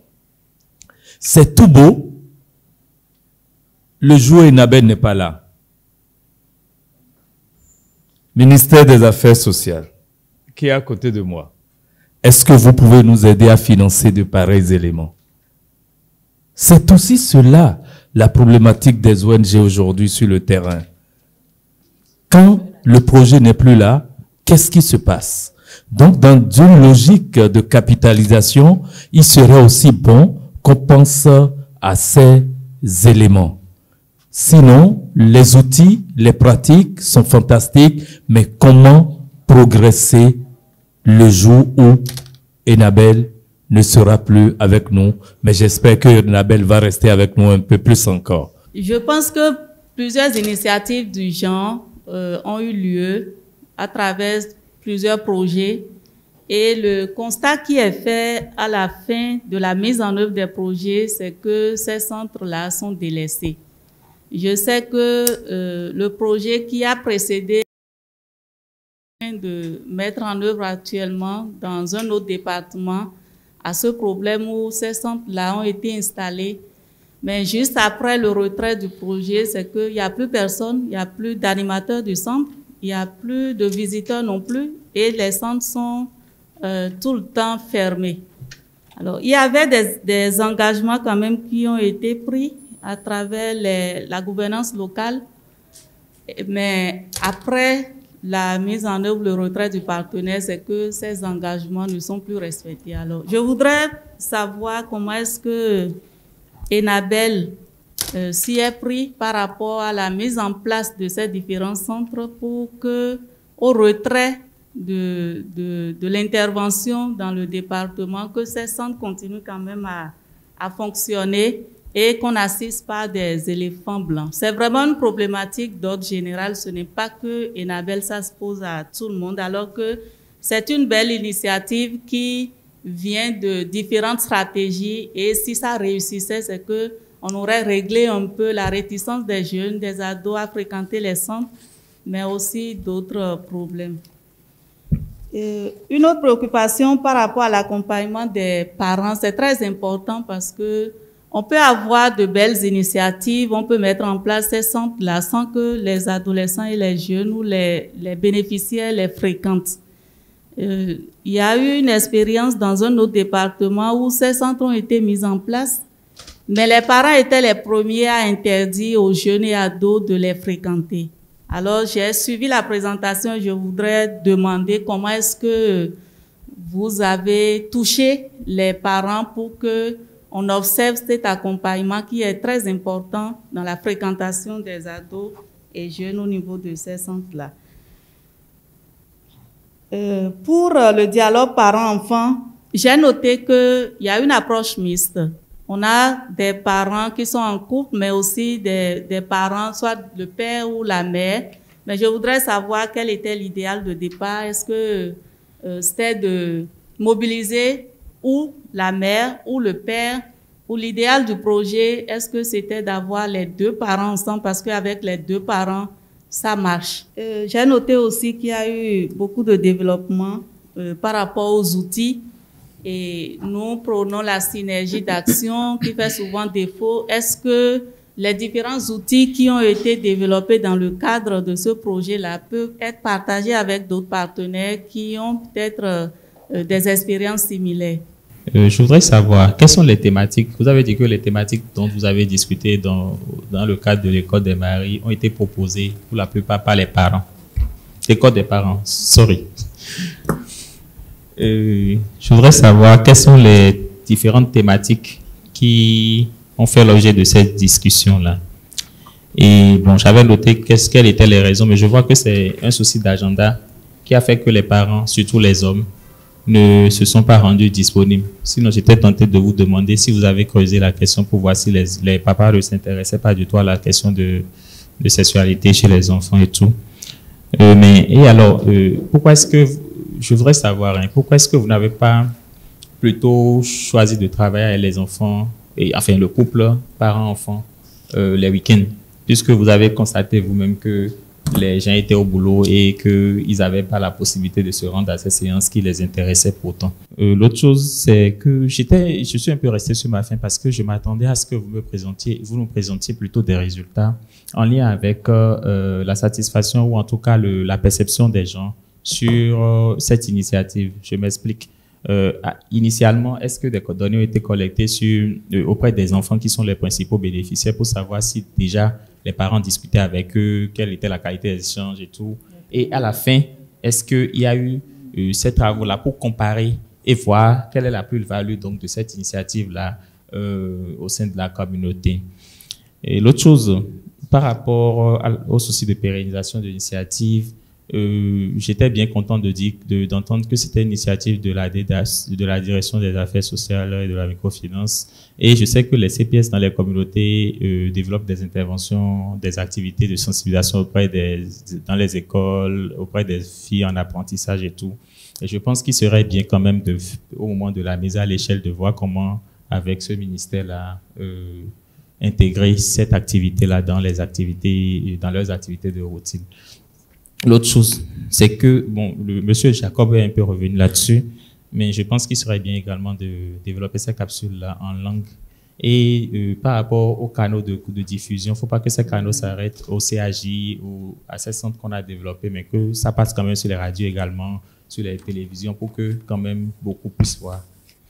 c'est tout beau. Le joueur Nabel n'est pas là. Ministère des Affaires sociales, qui est à côté de moi, est-ce que vous pouvez nous aider à financer de pareils éléments? C'est aussi cela, la problématique des ONG aujourd'hui sur le terrain. Quand le projet n'est plus là, qu'est-ce qui se passe? Donc, dans une logique de capitalisation, il serait aussi bon qu'on pense à ces éléments. Sinon, les outils, les pratiques sont fantastiques, mais comment progresser le jour où Enabel ne sera plus avec nous? Mais j'espère que Enabel va rester avec nous un peu plus encore.
Je pense que plusieurs initiatives du genre ont eu lieu à travers plusieurs projets. Et le constat qui est fait à la fin de la mise en œuvre des projets, c'est que ces centres-là sont délaissés. Je sais que le projet qui a précédé de mettre en œuvre actuellement dans un autre département a ce problème où ces centres-là ont été installés. Mais juste après le retrait du projet, c'est qu'il n'y a plus personne, il n'y a plus d'animateurs du centre, il n'y a plus de visiteurs non plus et les centres sont tout le temps fermés. Alors, il y avait des engagements quand même qui ont été pris à travers la gouvernance locale, mais après la mise en œuvre, le retrait du partenaire, c'est que ces engagements ne sont plus respectés. Alors, je voudrais savoir comment est-ce que Enabel s'y est pris par rapport à la mise en place de ces différents centres pour que, au retrait de l'intervention dans le département, que ces centres continuent quand même à fonctionner et qu'on n'assiste pas des éléphants blancs. C'est vraiment une problématique d'ordre général. Ce n'est pas que Enabel, ça se pose à tout le monde, alors que c'est une belle initiative qui vient de différentes stratégies. Et si ça réussissait, c'est que on aurait réglé un peu la réticence des jeunes, des ados à fréquenter les centres, mais aussi d'autres problèmes. Une autre préoccupation par rapport à l'accompagnement des parents, c'est très important parce que on peut avoir de belles initiatives, on peut mettre en place ces centres-là sans que les adolescents et les jeunes ou les bénéficiaires les fréquentent. Il y a eu une expérience dans un autre département où ces centres ont été mis en place, mais les parents étaient les premiers à interdire aux jeunes et ados de les fréquenter. Alors, j'ai suivi la présentation, je voudrais demander comment est-ce que vous avez touché les parents pour que on observe cet accompagnement qui est très important dans la fréquentation des ados et jeunes au niveau de ces centres-là. Pour le dialogue parents-enfants, j'ai noté qu'il y a une approche mixte. On a des parents qui sont en couple, mais aussi des parents, soit le père ou la mère. Mais je voudrais savoir quel était l'idéal de départ. Est-ce que c'était de mobiliser ou la mère ou le père, ou l'idéal du projet, est-ce que c'était d'avoir les deux parents ensemble parce qu'avec les deux parents, ça marche. J'ai noté aussi qu'il y a eu beaucoup de développement par rapport aux outils et nous prenons la synergie d'action qui fait souvent défaut. Est-ce que les différents outils qui ont été développés dans le cadre de ce projet-là peuvent être partagés avec d'autres partenaires qui ont peut-être des expériences similaires?
Je voudrais savoir, quelles sont les thématiques? Vous avez dit que les thématiques dont vous avez discuté dans le cadre de l'école des maris ont été proposées pour la plupart par les parents. L'école des parents, sorry. Je voudrais savoir quelles sont les différentes thématiques qui ont fait l'objet de cette discussion-là. Et bon, j'avais noté quelles étaient les raisons, mais je vois que c'est un souci d'agenda qui a fait que les parents, surtout les hommes, ne se sont pas rendus disponibles. Sinon, j'étais tenté de vous demander si vous avez creusé la question pour voir si les papas ne s'intéressaient pas du tout à la question de sexualité chez les enfants et tout. Pourquoi est-ce que, je voudrais savoir, pourquoi est-ce que vous n'avez pas plutôt choisi de travailler avec les enfants, enfin le couple, parents-enfants, les week-ends, puisque vous avez constaté vous-même que les gens étaient au boulot et qu'ils n'avaient pas la possibilité de se rendre à ces séances qui les intéressaient pourtant. L'autre chose, c'est que je suis un peu resté sur ma faim parce que je m'attendais à ce que vous nous présentiez plutôt des résultats en lien avec la satisfaction ou en tout cas la perception des gens sur cette initiative. Je m'explique. Initialement, est-ce que des données ont été collectées auprès des enfants qui sont les principaux bénéficiaires pour savoir si déjà les parents discutaient avec eux, quelle était la qualité des échanges et tout. Et à la fin, est-ce qu'il y a eu ces travaux-là pour comparer et voir quelle est la plus-value donc de cette initiative-là au sein de la communauté. Et l'autre chose, par rapport au souci de pérennisation de l'initiative, j'étais bien content d'entendre que c'était une initiative de la DEDAS, de la Direction des Affaires sociales et de la microfinance. Et je sais que les CPS dans les communautés développent des interventions, des activités de sensibilisation dans les écoles, auprès des filles en apprentissage et tout. Et je pense qu'il serait bien quand même, au moment de la mise à l'échelle, de voir comment, avec ce ministère-là, intégrer cette activité-là dans leurs activités de routine. L'autre chose, c'est que, monsieur Jacob est un peu revenu là-dessus, mais je pense qu'il serait bien également de développer ces capsules-là en langue. Et par rapport aux canaux de diffusion, il ne faut pas que ces canaux s'arrêtent au CAJ ou à ces centres qu'on a développés, mais que ça passe quand même sur les radios également, sur les télévisions, pour que quand même beaucoup puissent voir.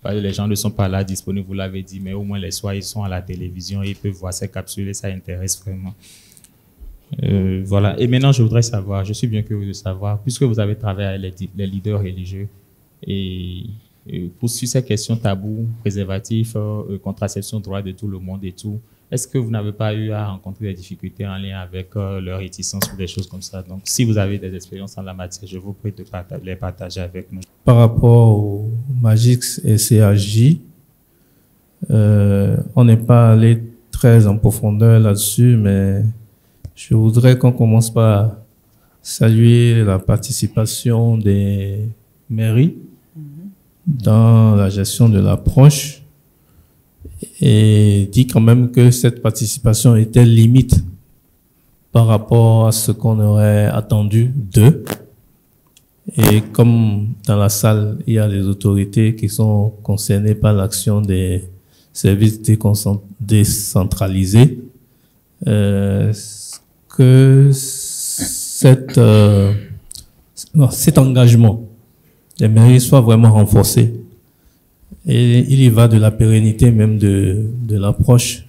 Parce que les gens ne sont pas là disponibles, vous l'avez dit, mais au moins les soirs, ils sont à la télévision et ils peuvent voir ces capsules et ça intéresse vraiment. Voilà. Et maintenant, je voudrais savoir, je suis bien curieux de savoir, puisque vous avez travaillé avec les leaders religieux, et pour sur ces questions tabous, préservatifs, contraception, droit de tout le monde et tout, est-ce que vous n'avez pas eu à rencontrer des difficultés en lien avec leur réticence ou des choses comme ça? Donc, si vous avez des expériences en la matière, je vous prie de les partager avec nous.
Par rapport au Magix et CAJ, on n'est pas allé très en profondeur là-dessus, mais je voudrais qu'on commence par saluer la participation des mairies dans la gestion de l'approche et dit quand même que cette participation était limite par rapport à ce qu'on aurait attendu d'eux. Et comme dans la salle, il y a des autorités qui sont concernées par l'action des services décentralisés, que cet engagement des mairies soit vraiment renforcé. Et il y va de la pérennité même de l'approche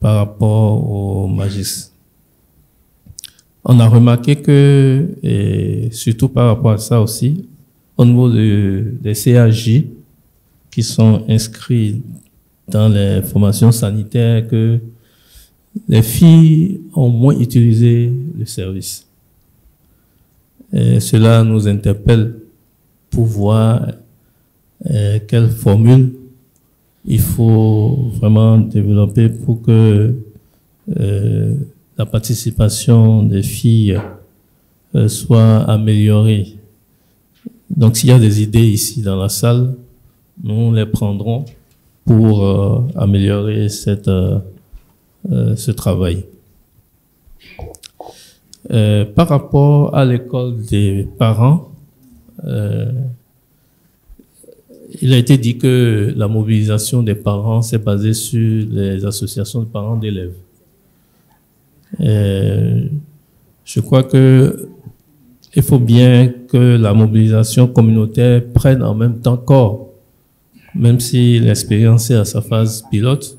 par rapport au Magis. On a remarqué que, et surtout par rapport à ça aussi, au niveau des CAJ qui sont inscrits dans les formations sanitaires, que les filles ont moins utilisé le service. Et cela nous interpelle pour voir quelle formule il faut vraiment développer pour que la participation des filles soit améliorée. Donc, s'il y a des idées ici dans la salle, nous les prendrons pour améliorer ce travail. Par rapport à l'école des parents, il a été dit que la mobilisation des parents s'est basée sur les associations de parents d'élèves. Je crois que il faut bien que la mobilisation communautaire prenne en même temps corps, même si l'expérience est à sa phase pilote,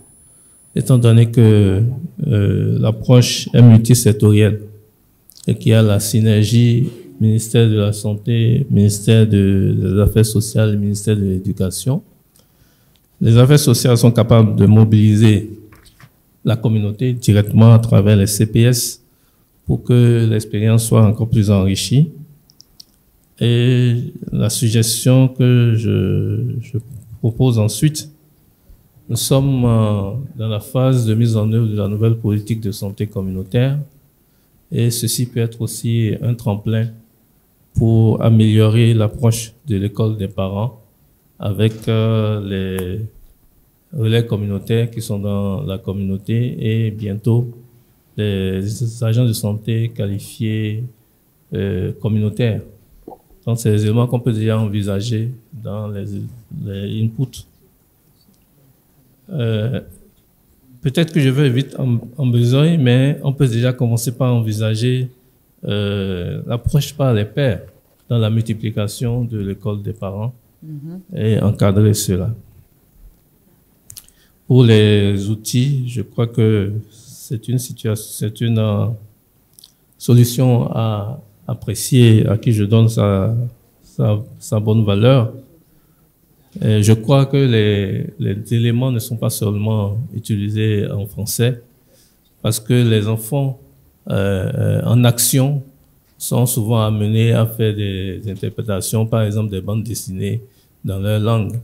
étant donné que l'approche est multisectorielle et qu'il y a la synergie ministère de la Santé, ministère des Affaires sociales et ministère de l'Éducation. Les affaires sociales sont capables de mobiliser la communauté directement à travers les CPS pour que l'expérience soit encore plus enrichie. Et la suggestion que je propose ensuite, nous sommes dans la phase de mise en œuvre de la nouvelle politique de santé communautaire et ceci peut être aussi un tremplin pour améliorer l'approche de l'école des parents avec les relais communautaires qui sont dans la communauté et bientôt les agents de santé qualifiés communautaires. Donc, c'est des éléments qu'on peut déjà envisager dans les inputs. Peut-être que je vais vite en besogne, mais on peut déjà commencer par envisager l'approche par les pairs dans la multiplication de l'école des parents et encadrer cela. Pour les outils, je crois que c'est une solution à apprécier, à qui je donne sa bonne valeur. Et je crois que les éléments ne sont pas seulement utilisés en français, parce que les enfants en action sont souvent amenés à faire des interprétations, par exemple des bandes dessinées dans leur langue,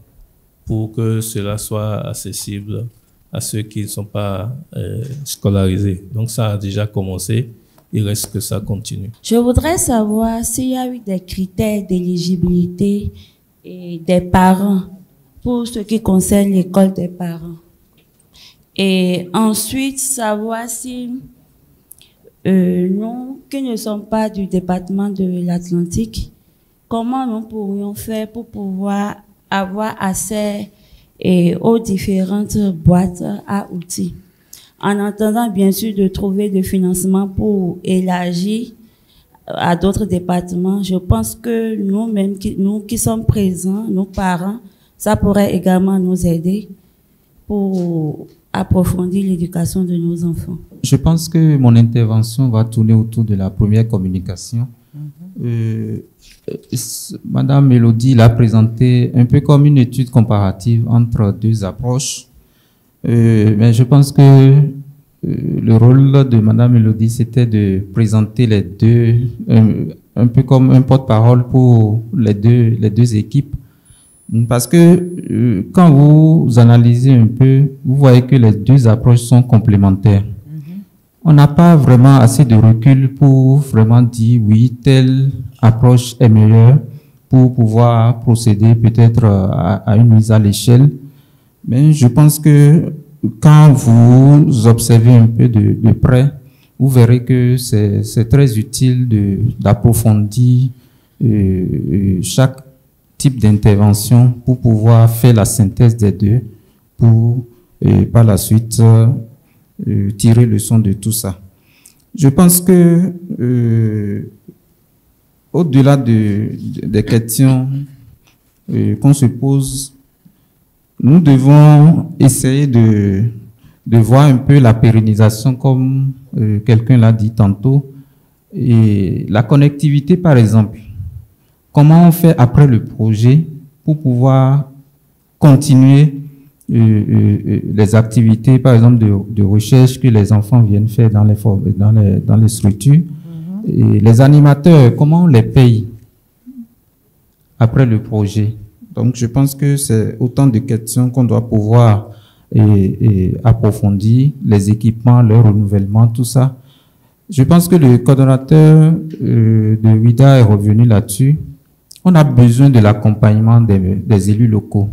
pour que cela soit accessible à ceux qui ne sont pas scolarisés. Donc ça a déjà commencé, il reste que ça continue.
Je voudrais savoir s'il y a eu des critères d'éligibilité et des parents pour ce qui concerne l'école des parents. Et ensuite, savoir si nous, qui ne sommes pas du département de l'Atlantique, comment nous pourrions faire pour pouvoir avoir accès aux différentes boîtes à outils, en attendant bien sûr de trouver des financements pour élargir à d'autres départements. Je pense que nous-mêmes, nous qui sommes présents, nos parents, ça pourrait également nous aider pour approfondir l'éducation de nos enfants.
Je pense que mon intervention va tourner autour de la première communication. Madame Mélodie l'a présenté un peu comme une étude comparative entre deux approches. Mais je pense que le rôle de Madame Mélodie, c'était de présenter les deux, un peu comme un porte-parole pour les deux équipes. Parce que quand vous analysez un peu, vous voyez que les deux approches sont complémentaires. On n'a pas vraiment assez de recul pour vraiment dire oui, telle approche est meilleure pour pouvoir procéder peut-être à une mise à l'échelle. Mais je pense que quand vous observez un peu de près, vous verrez que c'est très utile d'approfondir chaque type d'intervention pour pouvoir faire la synthèse des deux pour par la suite tirer leçon de tout ça. Je pense que au-delà des questions qu'on se pose, nous devons essayer de voir un peu la pérennisation, comme quelqu'un l'a dit tantôt, et la connectivité par exemple. Comment on fait après le projet pour pouvoir continuer les activités, par exemple, de recherche que les enfants viennent faire dans les structures. Et les animateurs, comment on les paye après le projet? Donc, je pense que c'est autant de questions qu'on doit pouvoir approfondir, les équipements, leur renouvellement, tout ça. Je pense que le coordonnateur de WIDA est revenu là-dessus. On a besoin de l'accompagnement des élus locaux.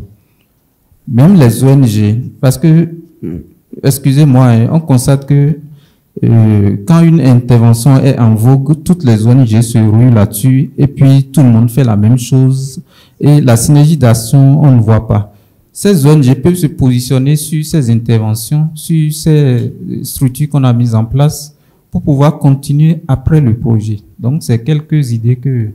Même les ONG, parce que, excusez-moi, on constate que quand une intervention est en vogue, toutes les ONG se ruent là-dessus et puis tout le monde fait la même chose et la synergie d'action, on ne voit pas. Ces ONG peuvent se positionner sur ces interventions, sur ces structures qu'on a mises en place pour pouvoir continuer après le projet. Donc, c'est quelques idées que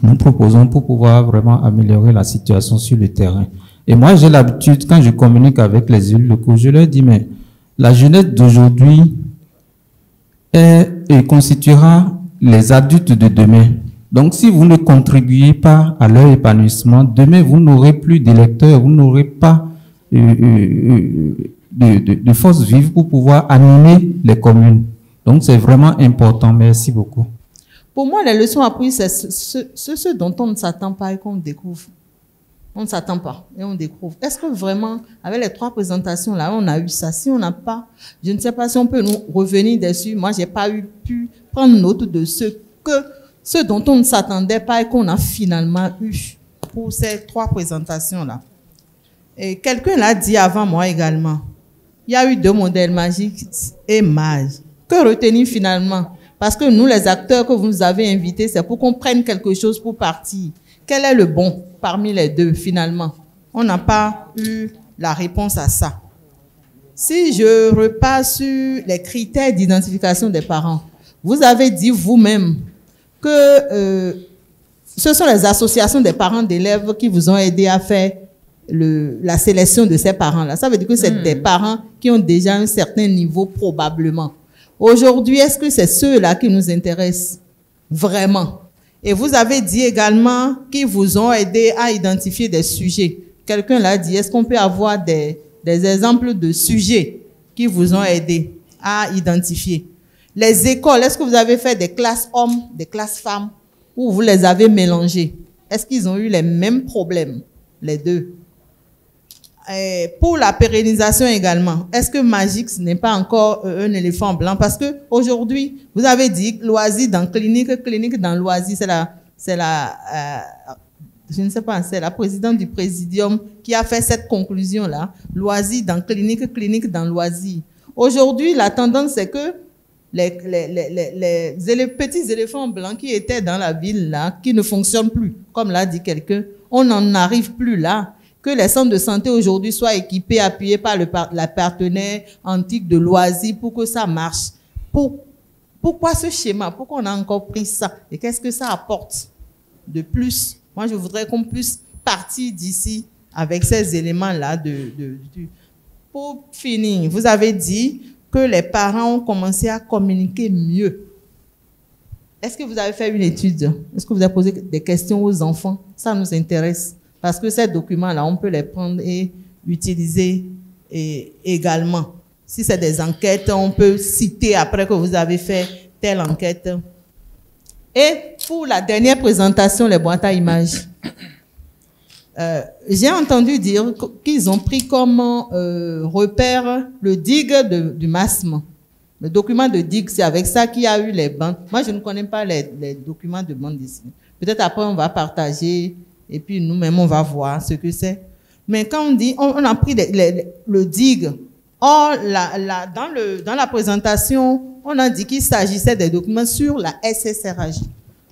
nous proposons pour pouvoir vraiment améliorer la situation sur le terrain. Et moi, j'ai l'habitude, quand je communique avec les élus locaux, je leur dis, mais la jeunesse d'aujourd'hui constituera les adultes de demain. Donc, si vous ne contribuez pas à leur épanouissement, demain, vous n'aurez plus d'électeurs, vous n'aurez pas de force vive pour pouvoir animer les communes. Donc, c'est vraiment important. Merci beaucoup.
Pour moi, les leçons apprises, c'est ce dont on ne s'attend pas et qu'on découvre. On ne s'attend pas et on découvre. Est-ce que vraiment, avec les 3 présentations là, on a eu ça? Si on n'a pas, je ne sais pas si on peut nous revenir dessus. Moi, j'ai pas pu prendre note de ce dont on ne s'attendait pas et qu'on a finalement eu pour ces 3 présentations là. Et quelqu'un l'a dit avant moi également. Il y a eu 2 modèles magiques et mages. Que retenir finalement? Parce que nous, les acteurs que vous nous avez invités, c'est pour qu'on prenne quelque chose pour partir. Quel est le bon parmi les deux finalement? On n'a pas eu la réponse à ça. Si je repasse sur les critères d'identification des parents, vous avez dit vous-même que ce sont les associations des parents d'élèves qui vous ont aidé à faire la sélection de ces parents-là. Ça veut dire que c'est des parents qui ont déjà un certain niveau probablement. Aujourd'hui, est-ce que c'est ceux-là qui nous intéressent vraiment? Et vous avez dit également qu'ils vous ont aidé à identifier des sujets. Quelqu'un l'a dit, est-ce qu'on peut avoir des exemples de sujets qui vous ont aidé à identifier? Les écoles, est-ce que vous avez fait des classes hommes, des classes femmes, ou vous les avez mélangées? Est-ce qu'ils ont eu les mêmes problèmes, les deux? Et pour la pérennisation également, est-ce que Magix n'est pas encore un éléphant blanc? Parce que aujourd'hui, vous avez dit loisir dans clinique, clinique dans loisir, je ne sais pas, c'est la présidente du présidium qui a fait cette conclusion-là. Loisir dans clinique, clinique dans loisir. Aujourd'hui, la tendance, c'est que les petits éléphants blancs qui étaient dans la ville, là, qui ne fonctionnent plus, comme l'a dit quelqu'un, on n'en arrive plus là. Que les centres de santé aujourd'hui soient équipés, appuyés par la partenaire antique de loisirs pour que ça marche. Pourquoi ce schéma? Pourquoi on a encore pris ça? Et qu'est-ce que ça apporte de plus? Moi, je voudrais qu'on puisse partir d'ici avec ces éléments-là. Pour finir, vous avez dit que les parents ont commencé à communiquer mieux. Est-ce que vous avez fait une étude? Est-ce que vous avez posé des questions aux enfants? Ça nous intéresse. Parce que ces documents-là, on peut les prendre et utiliser également. Si c'est des enquêtes, on peut citer après que vous avez fait telle enquête. Et pour la dernière présentation, les boîtes à images, j'ai entendu dire qu'ils ont pris comme repère le DIG du MASM. Le document de DIG, c'est avec ça qu'il y a eu les bandes. Moi, je ne connais pas les documents de bande dessinée. Peut-être après, on va partager et puis nous-mêmes, on va voir ce que c'est. Mais quand on dit, on a pris le DIG, or, dans la présentation, on a dit qu'il s'agissait des documents sur la SSRAJ.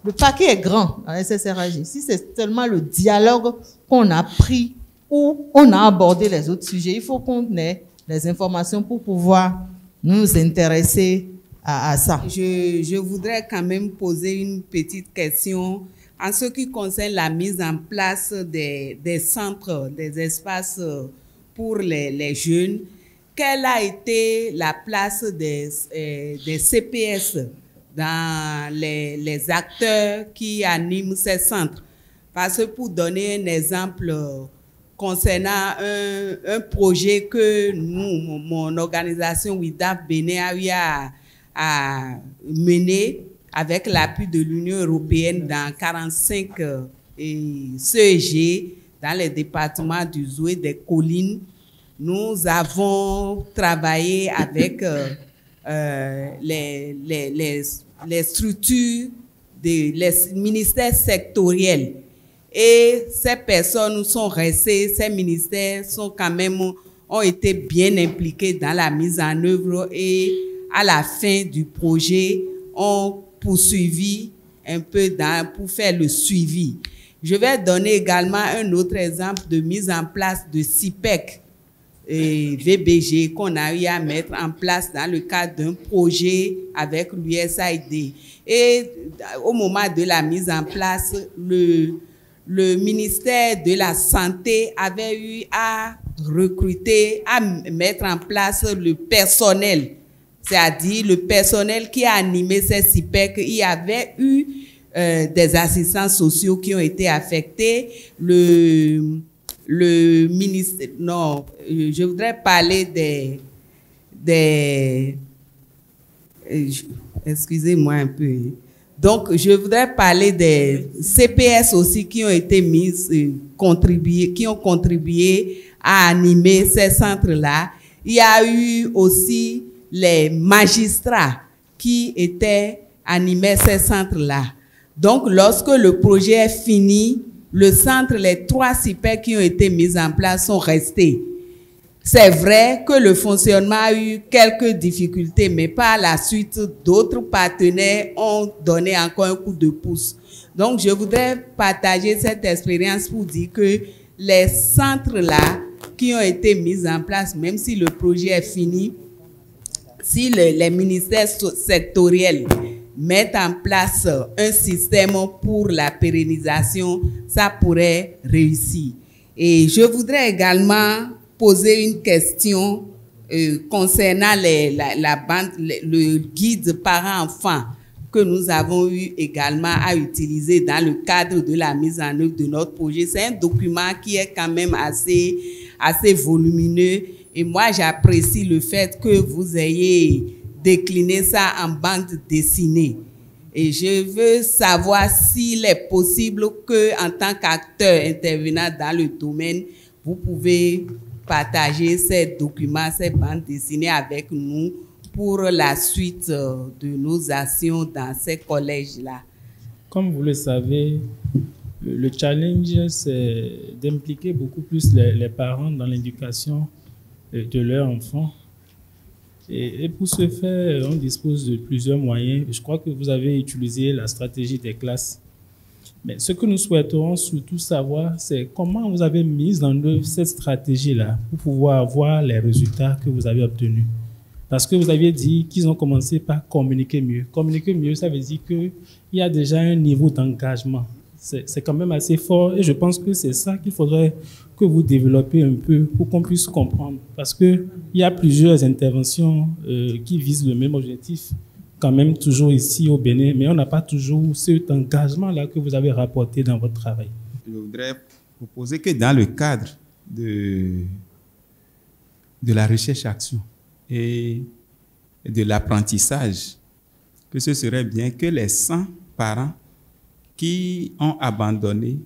Le paquet est grand dans la SSRAJ. Si c'est seulement le dialogue qu'on a pris ou on a abordé les autres sujets, il faut qu'on ait les informations pour pouvoir nous intéresser à ça.
Je voudrais quand même poser une petite question en ce qui concerne la mise en place des centres, des espaces pour les jeunes. Quelle a été la place des CPS dans les acteurs qui animent ces centres? Parce que pour donner un exemple concernant un projet que nous, mon organisation WIDAF Bénin a eu à mener avec l'appui de l'Union européenne dans 45 CEG dans les départements du Zoué, des collines. Nous avons travaillé avec les structures, les ministères sectoriels. Et ces personnes sont restées, ces ministères sont quand même, ont été bien impliqués dans la mise en œuvre et à la fin du projet, ont poursuivi un peu pour faire le suivi. Je vais donner également un autre exemple de mise en place de CIPEC et VBG qu'on a eu à mettre en place dans le cadre d'un projet avec l'USAID. Et au moment de la mise en place, le ministère de la Santé avait eu à recruter, à mettre en place le personnel. C'est-à-dire le personnel qui a animé ces CIPEC, il y avait eu des assistants sociaux qui ont été affectés. Le ministère, non, je voudrais parler excusez-moi un peu. Donc, je voudrais parler des CPS aussi qui ont été qui ont contribué à animer ces centres-là. Il y a eu aussi les magistrats qui animaient ces centres-là. Donc, lorsque le projet est fini, le centre, les 3 CIPEC qui ont été mis en place sont restés. c'est vrai que le fonctionnement a eu quelques difficultés, mais par la suite, d'autres partenaires ont donné encore un coup de pouce. Donc, je voudrais partager cette expérience pour dire que les centres-là qui ont été mis en place, même si le projet est fini, si les ministères sectoriels mettent en place un système pour la pérennisation, ça pourrait réussir. Et je voudrais également poser une question concernant le guide parents-enfants que nous avons eu également à utiliser dans le cadre de la mise en œuvre de notre projet. C'est un document qui est quand même assez volumineux et moi j'apprécie le fait que vous ayez décliné ça en bande dessinée. Et je veux savoir s'il est possible que, en tant qu'acteur intervenant dans le domaine, vous pouvez partager ces documents, ces bandes dessinées avec nous pour la suite de nos actions dans ces collèges-là.
Comme vous le savez, le challenge, c'est d'impliquer beaucoup plus les parents dans l'éducation de leurs enfants. Et pour ce faire, on dispose de plusieurs moyens. Je crois que vous avez utilisé la stratégie des classes. Mais ce que nous souhaiterons surtout savoir, c'est comment vous avez mis en œuvre cette stratégie-là pour pouvoir avoir les résultats que vous avez obtenus. Parce que vous aviez dit qu'ils ont commencé par communiquer mieux. Communiquer mieux, ça veut dire qu'il y a déjà un niveau d'engagement. C'est quand même assez fort et je pense que c'est ça qu'il faudrait que vous développez un peu pour qu'on puisse comprendre. Parce qu'il y a plusieurs interventions qui visent le même objectif, quand même toujours ici au Bénin, mais on n'a pas toujours cet engagement-là que vous avez rapporté dans votre travail.
Je voudrais proposer que dans le cadre de la recherche-action et de l'apprentissage, que ce serait bien que les 100 parents qui ont abandonné,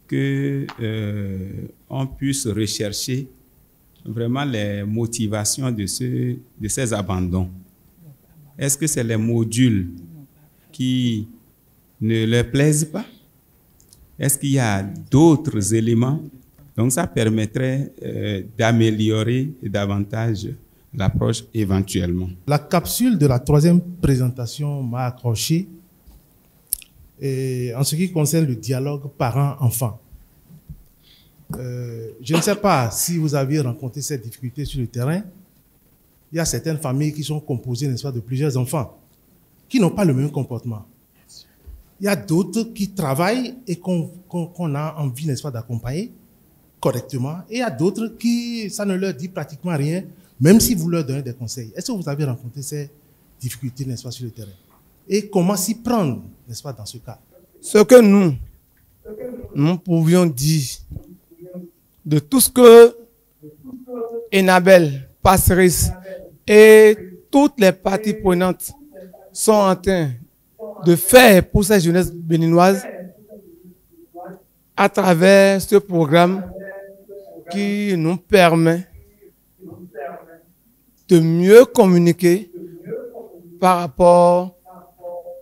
qu'on puisse rechercher vraiment les motivations de ces abandons. Est-ce que c'est les modules qui ne leur plaisent pas? Est-ce qu'il y a d'autres éléments? Donc ça permettrait d'améliorer davantage l'approche éventuellement.
La capsule de la 3e présentation m'a accroché. Et en ce qui concerne le dialogue parent-enfant, je ne sais pas si vous aviez rencontré cette difficulté sur le terrain. Il y a certaines familles qui sont composées, n'est-ce pas, de plusieurs enfants qui n'ont pas le même comportement. Il y a d'autres qui travaillent et qu'on a envie, n'est-ce pas, d'accompagner correctement. Et il y a d'autres qui, ça ne leur dit pratiquement rien, même si vous leur donnez des conseils. Est-ce que vous avez rencontré ces difficultés, n'est-ce pas, sur le terrain? Et comment s'y prendre, n'est-ce pas, dans ce cas?
Ce que nous pouvions dire de tout ce que Enabel, Passeris et toutes les parties prenantes sont en train de faire pour cette jeunesse béninoise à travers ce programme qui nous permet de mieux communiquer par rapport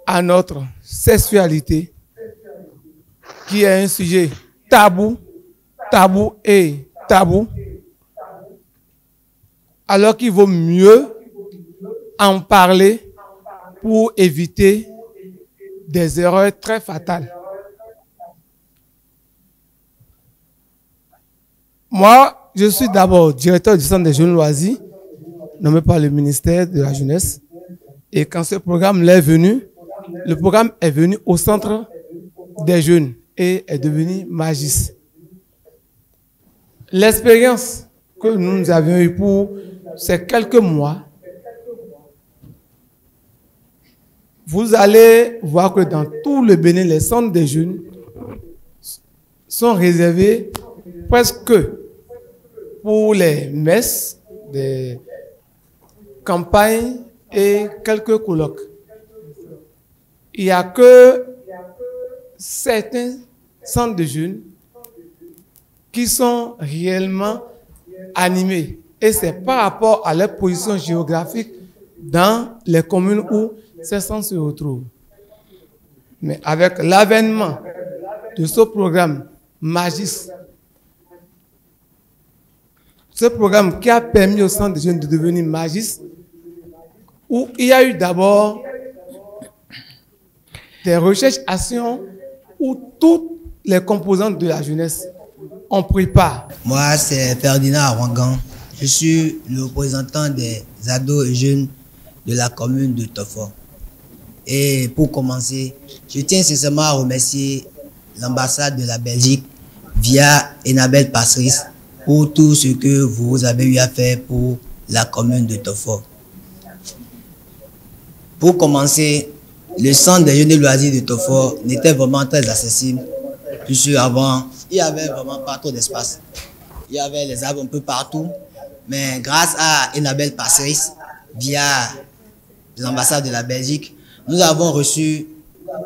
à notre sexualité, qui est un sujet tabou, alors qu'il vaut mieux en parler pour éviter des erreurs très fatales. Moi, je suis d'abord directeur du Centre des jeunes loisirs, nommé par le ministère de la Jeunesse. Et quand ce programme est venu, le programme est venu au Centre des jeunes et est devenu Magis. L'expérience que nous avions eue pour ces quelques mois, vous allez voir que dans tout le Bénin, les centres des jeunes sont réservés presque pour les messes, des campagnes et quelques colloques. Il n'y a que certains centres de jeunes qui sont réellement animés. Et c'est par rapport à leur position géographique dans les communes où ces centres se retrouvent. Mais avec l'avènement de ce programme Magis, ce programme qui a permis au centre des jeunes de devenir Magis, où il y a eu d'abord des recherches-actions où toutes les composantes de la jeunesse ont pris part.
Moi, c'est Ferdinand Awangan. Je suis le représentant des ados et jeunes de la commune de Tofo. Et pour commencer, je tiens sincèrement à remercier l'ambassade de la Belgique via Enabel Passeris pour tout ce que vous avez eu à faire pour la commune de Tofo. Pour commencer, le centre des jeunes et loisirs de Tofo n'était vraiment très accessible, puisque avant, il n'y avait vraiment pas trop d'espace. Il y avait les arbres un peu partout, mais grâce à Enabel Passeris, via l'ambassade de la Belgique, nous avons reçu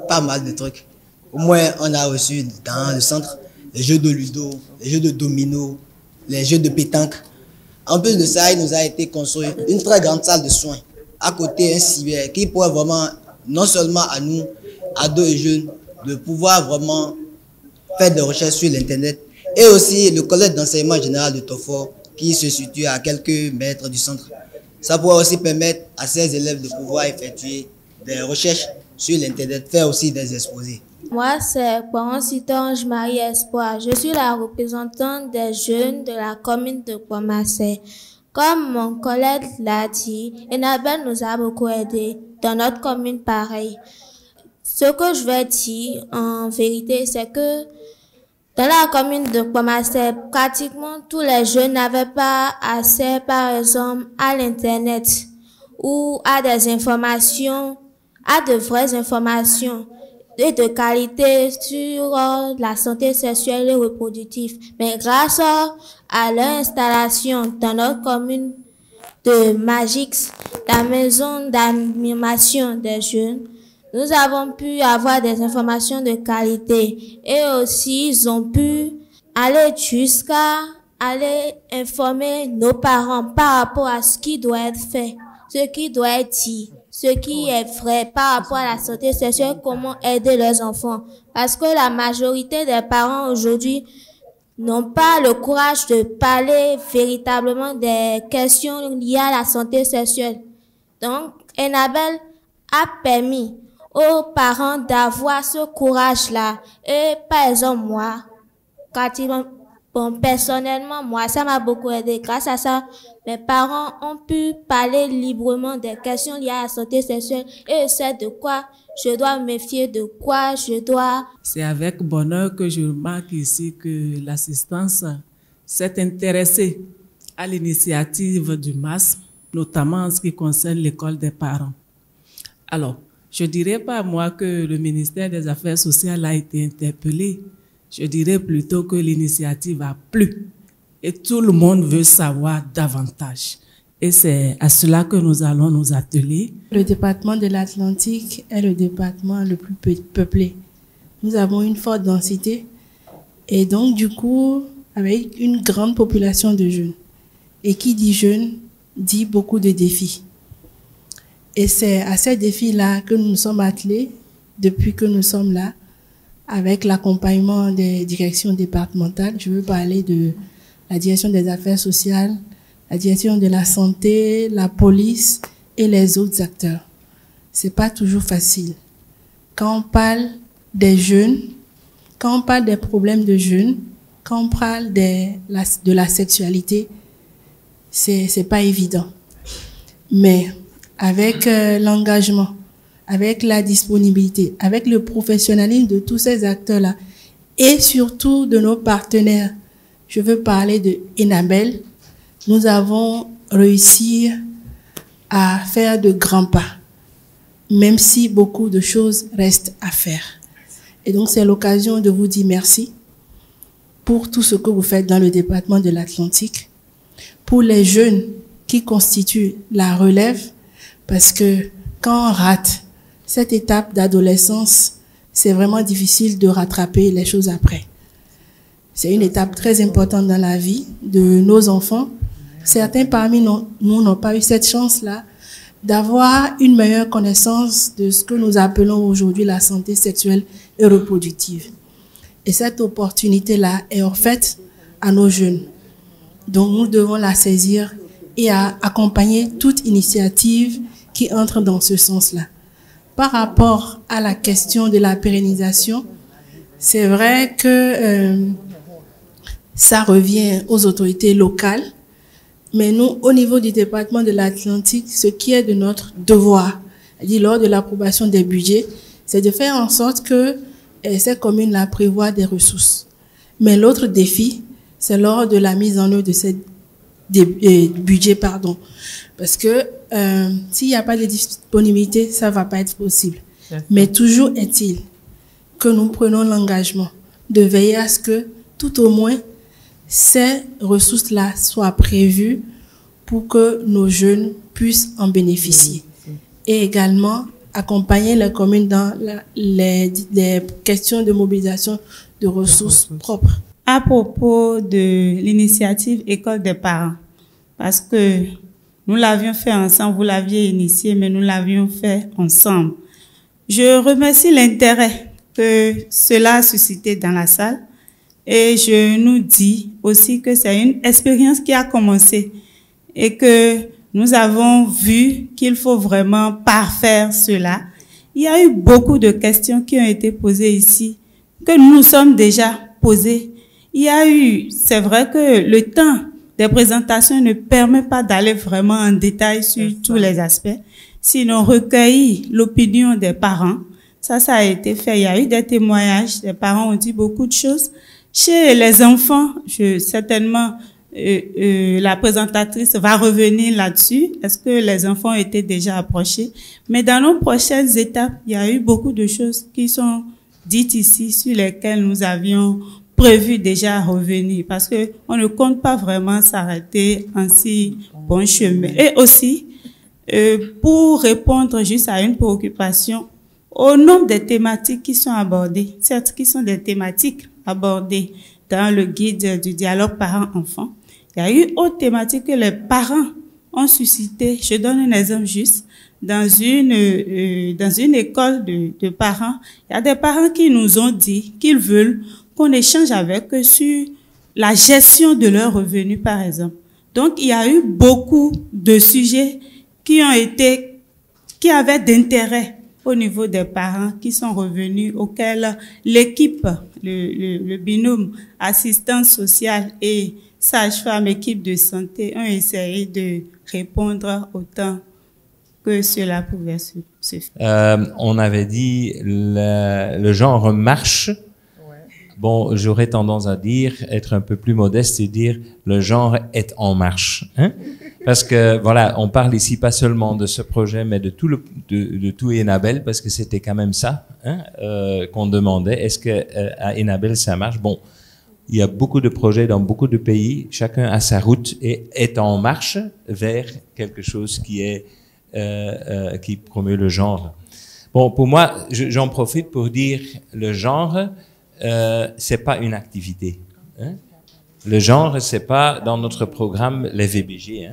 pas mal de trucs. Au moins, on a reçu dans le centre les jeux de ludo, les jeux de domino, les jeux de pétanque. En plus de ça, il nous a été construit une très grande salle de soins. À côté, un cyber qui pourrait vraiment, non seulement à nous, ados et jeunes, de pouvoir vraiment faire des recherches sur l'Internet. Et aussi le collège d'enseignement général de Tofo, qui se situe à quelques mètres du centre. Ça pourrait aussi permettre à ces élèves de pouvoir effectuer des recherches sur l'Internet, faire aussi des exposés.
Moi, c'est Paron-Citange Marie Espoir. Je suis la représentante des jeunes de la commune de Pomassé. Comme mon collègue l'a dit, Enabel nous a beaucoup aidés dans notre commune pareil. Ce que je vais dire en vérité, c'est que dans la commune de Pomassé, pratiquement tous les jeunes n'avaient pas accès, par exemple, à l'Internet ou à des informations, à de vraies informations et de qualité sur la santé sexuelle et reproductive. Mais grâce à leur installation dans notre commune de Magix, la maison d'animation des jeunes, nous avons pu avoir des informations de qualité et aussi ils ont pu aller jusqu'à aller informer nos parents par rapport à ce qui doit être fait, ce qui doit être dit, ce qui est vrai par rapport à la santé sexuelle, comment aider leurs enfants. Parce que la majorité des parents aujourd'hui n'ont pas le courage de parler véritablement des questions liées à la santé sexuelle. Donc, Enabel a permis aux parents d'avoir ce courage-là. Et par exemple, moi, personnellement, moi, ça m'a beaucoup aidé. Grâce à ça, mes parents ont pu parler librement des questions liées à la santé sexuelle et c'est de quoi je dois me méfier, de quoi je dois...
C'est avec bonheur que je remarque ici que l'assistance s'est intéressée à l'initiative du MAS, notamment en ce qui concerne l'école des parents. Alors, je dirais pas moi que le ministère des Affaires sociales a été interpellé. Je dirais plutôt que l'initiative a plu et tout le monde veut savoir davantage. Et c'est à cela que nous allons nous atteler.
Le département de l'Atlantique est le département le plus peuplé. Nous avons une forte densité et donc du coup, avec une grande population de jeunes. Et qui dit jeunes, dit beaucoup de défis. Et c'est à ces défis-là que nous nous sommes attelés depuis que nous sommes là, avec l'accompagnement des directions départementales. Je veux parler de la direction des affaires sociales, la direction de la santé, la police et les autres acteurs. C'est pas toujours facile. Quand on parle des jeunes, quand on parle des problèmes de jeunes, quand on parle de la sexualité, c'est pas évident. Mais avec l'engagement, avec la disponibilité, avec le professionnalisme de tous ces acteurs-là et surtout de nos partenaires, je veux parler de Enabel, nous avons réussi à faire de grands pas, même si beaucoup de choses restent à faire. Et donc, c'est l'occasion de vous dire merci pour tout ce que vous faites dans le département de l'Atlantique, pour les jeunes qui constituent la relève, parce que quand on rate cette étape d'adolescence, c'est vraiment difficile de rattraper les choses après. C'est une étape très importante dans la vie de nos enfants. Certains parmi nous n'ont pas eu cette chance-là d'avoir une meilleure connaissance de ce que nous appelons aujourd'hui la santé sexuelle et reproductive. Et cette opportunité-là est offerte à nos jeunes. Donc nous devons la saisir et accompagner toute initiative qui entre dans ce sens-là. Par rapport à la question de la pérennisation, c'est vrai que ça revient aux autorités locales, mais nous, au niveau du département de l'Atlantique, ce qui est de notre devoir, c'est-à-dire lors de l'approbation des budgets, c'est de faire en sorte que ces communes-là prévoient des ressources. Mais l'autre défi, c'est lors de la mise en œuvre de ces budgets, parce que s'il n'y a pas de disponibilité, ça ne va pas être possible. Mais toujours est-il que nous prenons l'engagement de veiller à ce que, tout au moins, ces ressources-là soient prévues pour que nos jeunes puissent en bénéficier. Et également, accompagner les communes dans les questions de mobilisation de ressources propres.
À propos de l'initiative École des parents, parce que nous l'avions fait ensemble, vous l'aviez initié, mais nous l'avions fait ensemble. Je remercie l'intérêt que cela a suscité dans la salle et je nous dis aussi que c'est une expérience qui a commencé et que nous avons vu qu'il faut vraiment parfaire cela. Il y a eu beaucoup de questions qui ont été posées ici, que nous nous sommes déjà posées. Il y a eu, c'est vrai que le temps des présentations ne permet pas d'aller vraiment en détail sur tous les aspects, sinon recueillir l'opinion des parents. Ça a été fait. Il y a eu des témoignages, les parents ont dit beaucoup de choses. Chez les enfants, certainement, la présentatrice va revenir là-dessus. Est-ce que les enfants ont été déjà approchés? Mais dans nos prochaines étapes, il y a eu beaucoup de choses qui sont dites ici sur lesquelles nous avions prévu déjà revenir parce que on ne compte pas vraiment s'arrêter en si bon chemin. Et aussi, pour répondre juste à une préoccupation, au nombre de thématiques qui sont abordées, certes qui sont des thématiques abordées dans le guide du dialogue parents-enfants, il y a eu autre thématique que les parents ont suscité. Je donne un exemple juste. Dans une école de parents, il y a des parents qui nous ont dit qu'ils veulent qu'on échange avec eux sur la gestion de leurs revenus, par exemple. Donc, il y a eu beaucoup de sujets qui avaient d'intérêt au niveau des parents qui sont revenus, auxquels l'équipe, le binôme assistance sociale et sage-femme, équipe de santé ont essayé de répondre autant que cela pouvait se faire.
On avait dit le genre marche. Bon, j'aurais tendance à dire, être un peu plus modeste et dire le genre est en marche. Hein? Parce que voilà, on parle ici pas seulement de ce projet, mais de tout Enabel, parce que c'était quand même ça qu'on demandait. Est-ce que à Enabel ça marche? Bon, il y a beaucoup de projets dans beaucoup de pays, chacun a sa route et est en marche vers quelque chose qui promeut le genre. Bon, pour moi, j'en profite pour dire le genre. C'est pas une activité. Hein? Le genre, c'est pas dans notre programme les VBG.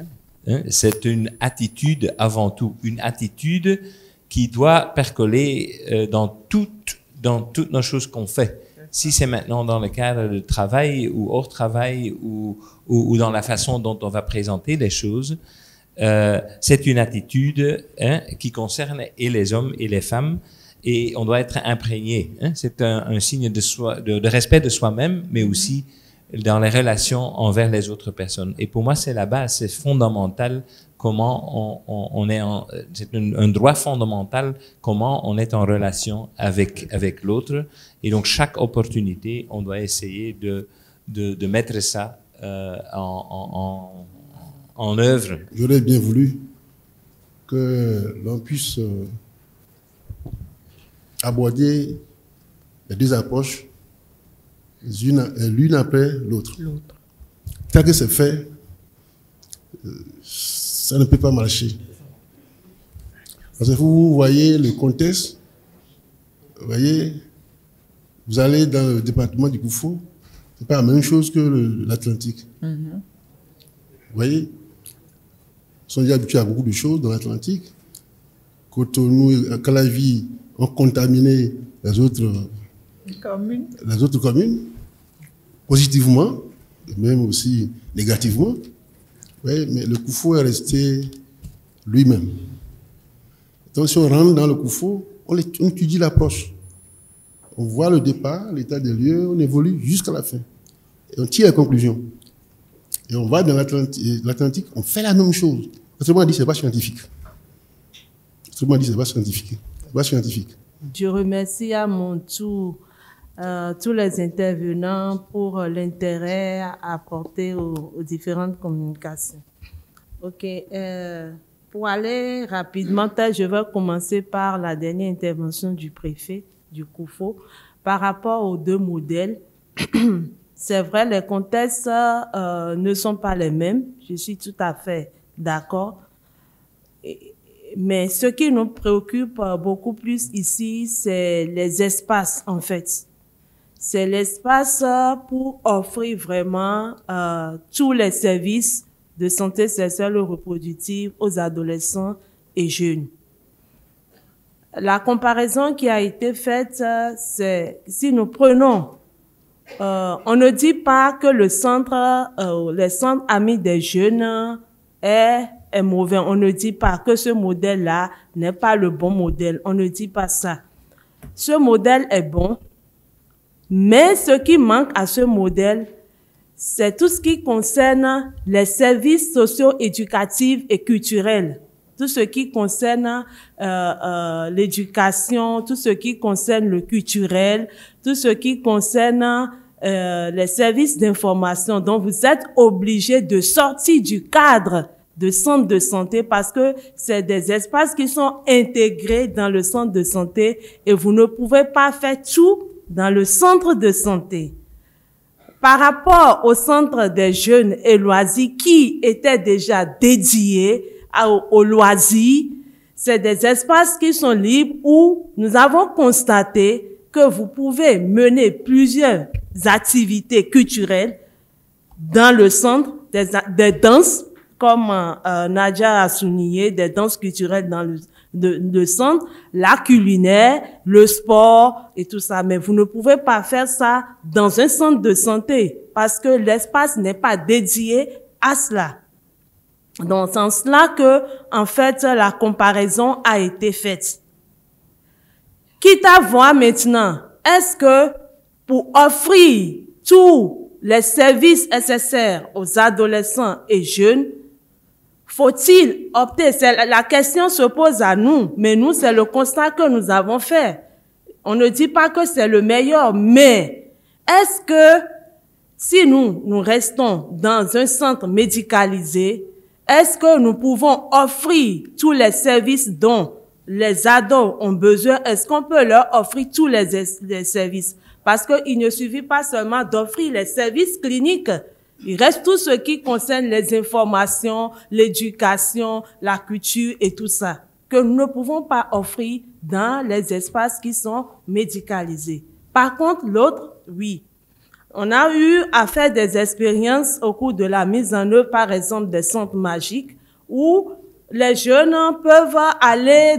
C'est une attitude avant tout, une attitude qui doit percoler dans toutes nos choses qu'on fait. Si c'est maintenant dans le cadre de travail ou hors travail ou dans la façon dont on va présenter les choses, c'est une attitude qui concerne et les hommes et les femmes. Et on doit être imprégné. Hein? C'est un signe de respect de soi-même, mais aussi dans les relations envers les autres personnes. Et pour moi, c'est la base, c'est fondamental comment c'est un droit fondamental comment on est en relation avec l'autre. Et donc, chaque opportunité, on doit essayer de mettre ça en œuvre.
J'aurais bien voulu que l'on puisse aborder les deux approches, l'une après l'autre. Tel que c'est fait, ça ne peut pas marcher. Parce que vous voyez le contexte, vous allez dans le département du Koufou, ce n'est pas la même chose que l'Atlantique. Vous voyez, ils sont déjà habitués à beaucoup de choses dans l'Atlantique. Cotonou et Calavi ont contaminé les autres communes positivement. et même aussi négativement. Ouais, mais le Koufo est resté lui-même. Donc si on rentre dans le Koufo, on étudie l'approche. On voit le départ, l'état des lieux, on évolue jusqu'à la fin. Et on tire les conclusions. Et on va dans l'Atlantique, on fait la même chose. Autrement dit, ce n'est pas scientifique. Autrement dit, ce n'est pas scientifique. C'est pas scientifique.
Je remercie à mon tour tous les intervenants pour l'intérêt apporté aux différentes communications. OK. Pour aller rapidement, je vais commencer par la dernière intervention du préfet du Koufo par rapport aux deux modèles. C'est vrai, les contextes ne sont pas les mêmes. Je suis tout à fait d'accord. Mais ce qui nous préoccupe beaucoup plus ici, c'est les espaces, en fait. C'est l'espace pour offrir vraiment tous les services de santé sexuelle et reproductive aux adolescents et jeunes. La comparaison qui a été faite, c'est si nous prenons, on ne dit pas que le centre Amis des jeunes est mauvais. On ne dit pas que ce modèle-là n'est pas le bon modèle. On ne dit pas ça. Ce modèle est bon, mais ce qui manque à ce modèle, c'est tout ce qui concerne les services socio-éducatifs et culturels. Tout ce qui concerne l'éducation, tout ce qui concerne le culturel, tout ce qui concerne les services d'information. Donc, vous êtes obligés de sortir du cadre de centre de santé parce que c'est des espaces qui sont intégrés dans le centre de santé et vous ne pouvez pas faire tout dans le centre de santé. Par rapport au centre des jeunes et loisirs qui était déjà dédié aux loisirs, c'est des espaces qui sont libres où nous avons constaté que vous pouvez mener plusieurs activités culturelles dans le centre, des danses, comme Nadia a souligné, des danses culturelles dans le centre, la culinaire, le sport et tout ça. Mais vous ne pouvez pas faire ça dans un centre de santé parce que l'espace n'est pas dédié à cela. Donc, c'est en cela que, en fait, la comparaison a été faite. Quitte à voir maintenant, est-ce que pour offrir tous les services nécessaires aux adolescents et jeunes, faut-il opter? La question se pose à nous, mais nous, c'est le constat que nous avons fait. On ne dit pas que c'est le meilleur, mais est-ce que si nous restons dans un centre médicalisé, est-ce que nous pouvons offrir tous les services dont les ados ont besoin? Est-ce qu'on peut leur offrir tous les services? Parce qu'il ne suffit pas seulement d'offrir les services cliniques. Il reste tout ce qui concerne les informations, l'éducation, la culture et tout ça, que nous ne pouvons pas offrir dans les espaces qui sont médicalisés. Par contre, l'autre, oui. On a eu à faire des expériences au cours de la mise en œuvre, par exemple, des centres magiques, où les jeunes peuvent aller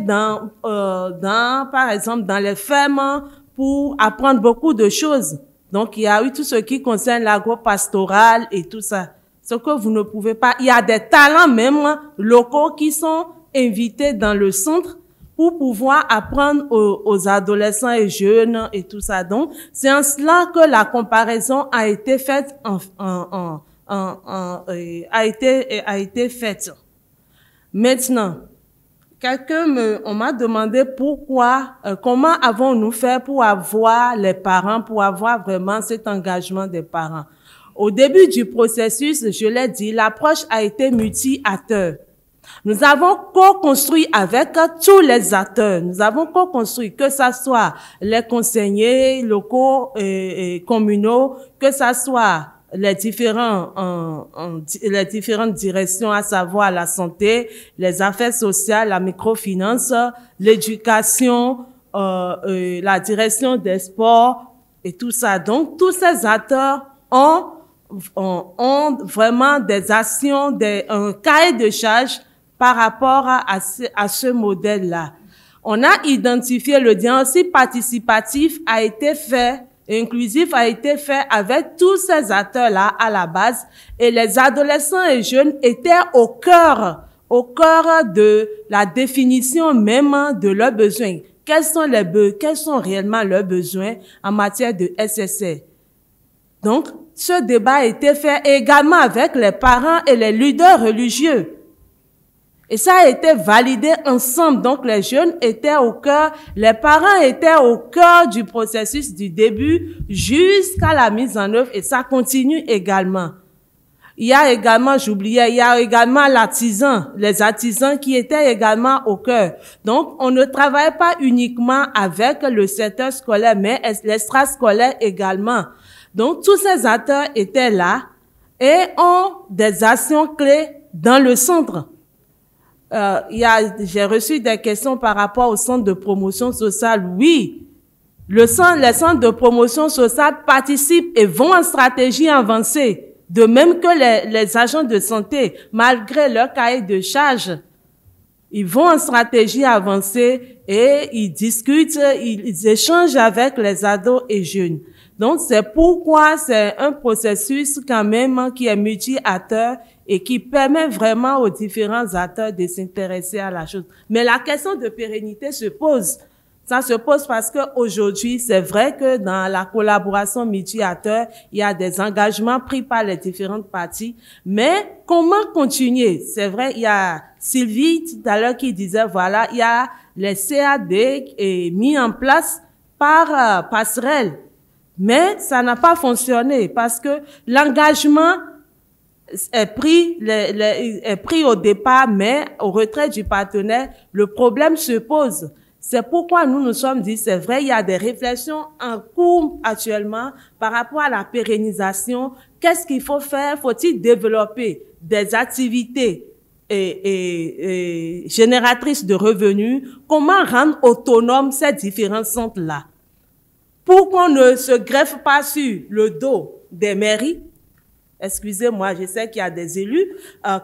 par exemple, dans les fermes pour apprendre beaucoup de choses. Donc, il y a eu tout ce qui concerne l'agro-pastoral et tout ça. Ce que vous ne pouvez pas. Il y a des talents même locaux qui sont invités dans le centre pour pouvoir apprendre aux adolescents et jeunes et tout ça. Donc, c'est en cela que la comparaison a été faite a été faite. Maintenant, on m'a demandé pourquoi, comment avons-nous fait pour avoir les parents, pour avoir vraiment cet engagement des parents. Au début du processus, je l'ai dit, l'approche a été multi-acteurs. Nous avons co-construit avec tous les acteurs. Nous avons co-construit, que ça soit les conseillers locaux et communaux, que ça soit les différentes directions, à savoir la santé, les affaires sociales, la microfinance, l'éducation, la direction des sports et tout ça. Donc, tous ces acteurs ont vraiment des actions, un cahier de charges par rapport à ce modèle-là. On a identifié, le diagnostic participatif a été fait inclusif a été fait avec tous ces acteurs-là à la base, et les adolescents et jeunes étaient au cœur de la définition même de leurs besoins. Quels sont réellement leurs besoins en matière de SSR? Donc, ce débat a été fait également avec les parents et les leaders religieux. Et ça a été validé ensemble. Donc, les jeunes étaient au cœur, les parents étaient au cœur du processus du début jusqu'à la mise en œuvre, et ça continue également. Il y a également, j'oubliais, il y a également les artisans qui étaient également au cœur. Donc, on ne travaille pas uniquement avec le secteur scolaire, mais l'extrascolaire également. Donc, tous ces acteurs étaient là et ont des actions clés dans le centre. J'ai reçu des questions par rapport au centre de promotion sociale. Oui, les centres de promotion sociale participent et vont en stratégie avancée. De même que les agents de santé, malgré leur cahier de charge, ils vont en stratégie avancée et ils discutent, ils échangent avec les ados et jeunes. Donc, c'est pourquoi c'est un processus quand même qui est multi-acteur et qui permet vraiment aux différents acteurs de s'intéresser à la chose. Mais la question de pérennité se pose. Ça se pose parce qu'aujourd'hui, c'est vrai que dans la collaboration multi-acteurs, il y a des engagements pris par les différentes parties. Mais comment continuer? C'est vrai, il y a Sylvie tout à l'heure qui disait, voilà, il y a les CAD mis en place par passerelle. Mais ça n'a pas fonctionné parce que l'engagement est pris au départ, mais au retrait du partenaire, le problème se pose. C'est pourquoi nous nous sommes dit, c'est vrai, il y a des réflexions en cours actuellement par rapport à la pérennisation. Qu'est-ce qu'il faut faire? Faut-il développer des activités génératrices de revenus? Comment rendre autonomes ces différents centres-là? Pour qu'on ne se greffe pas sur le dos des mairies. Excusez-moi, je sais qu'il y a des élus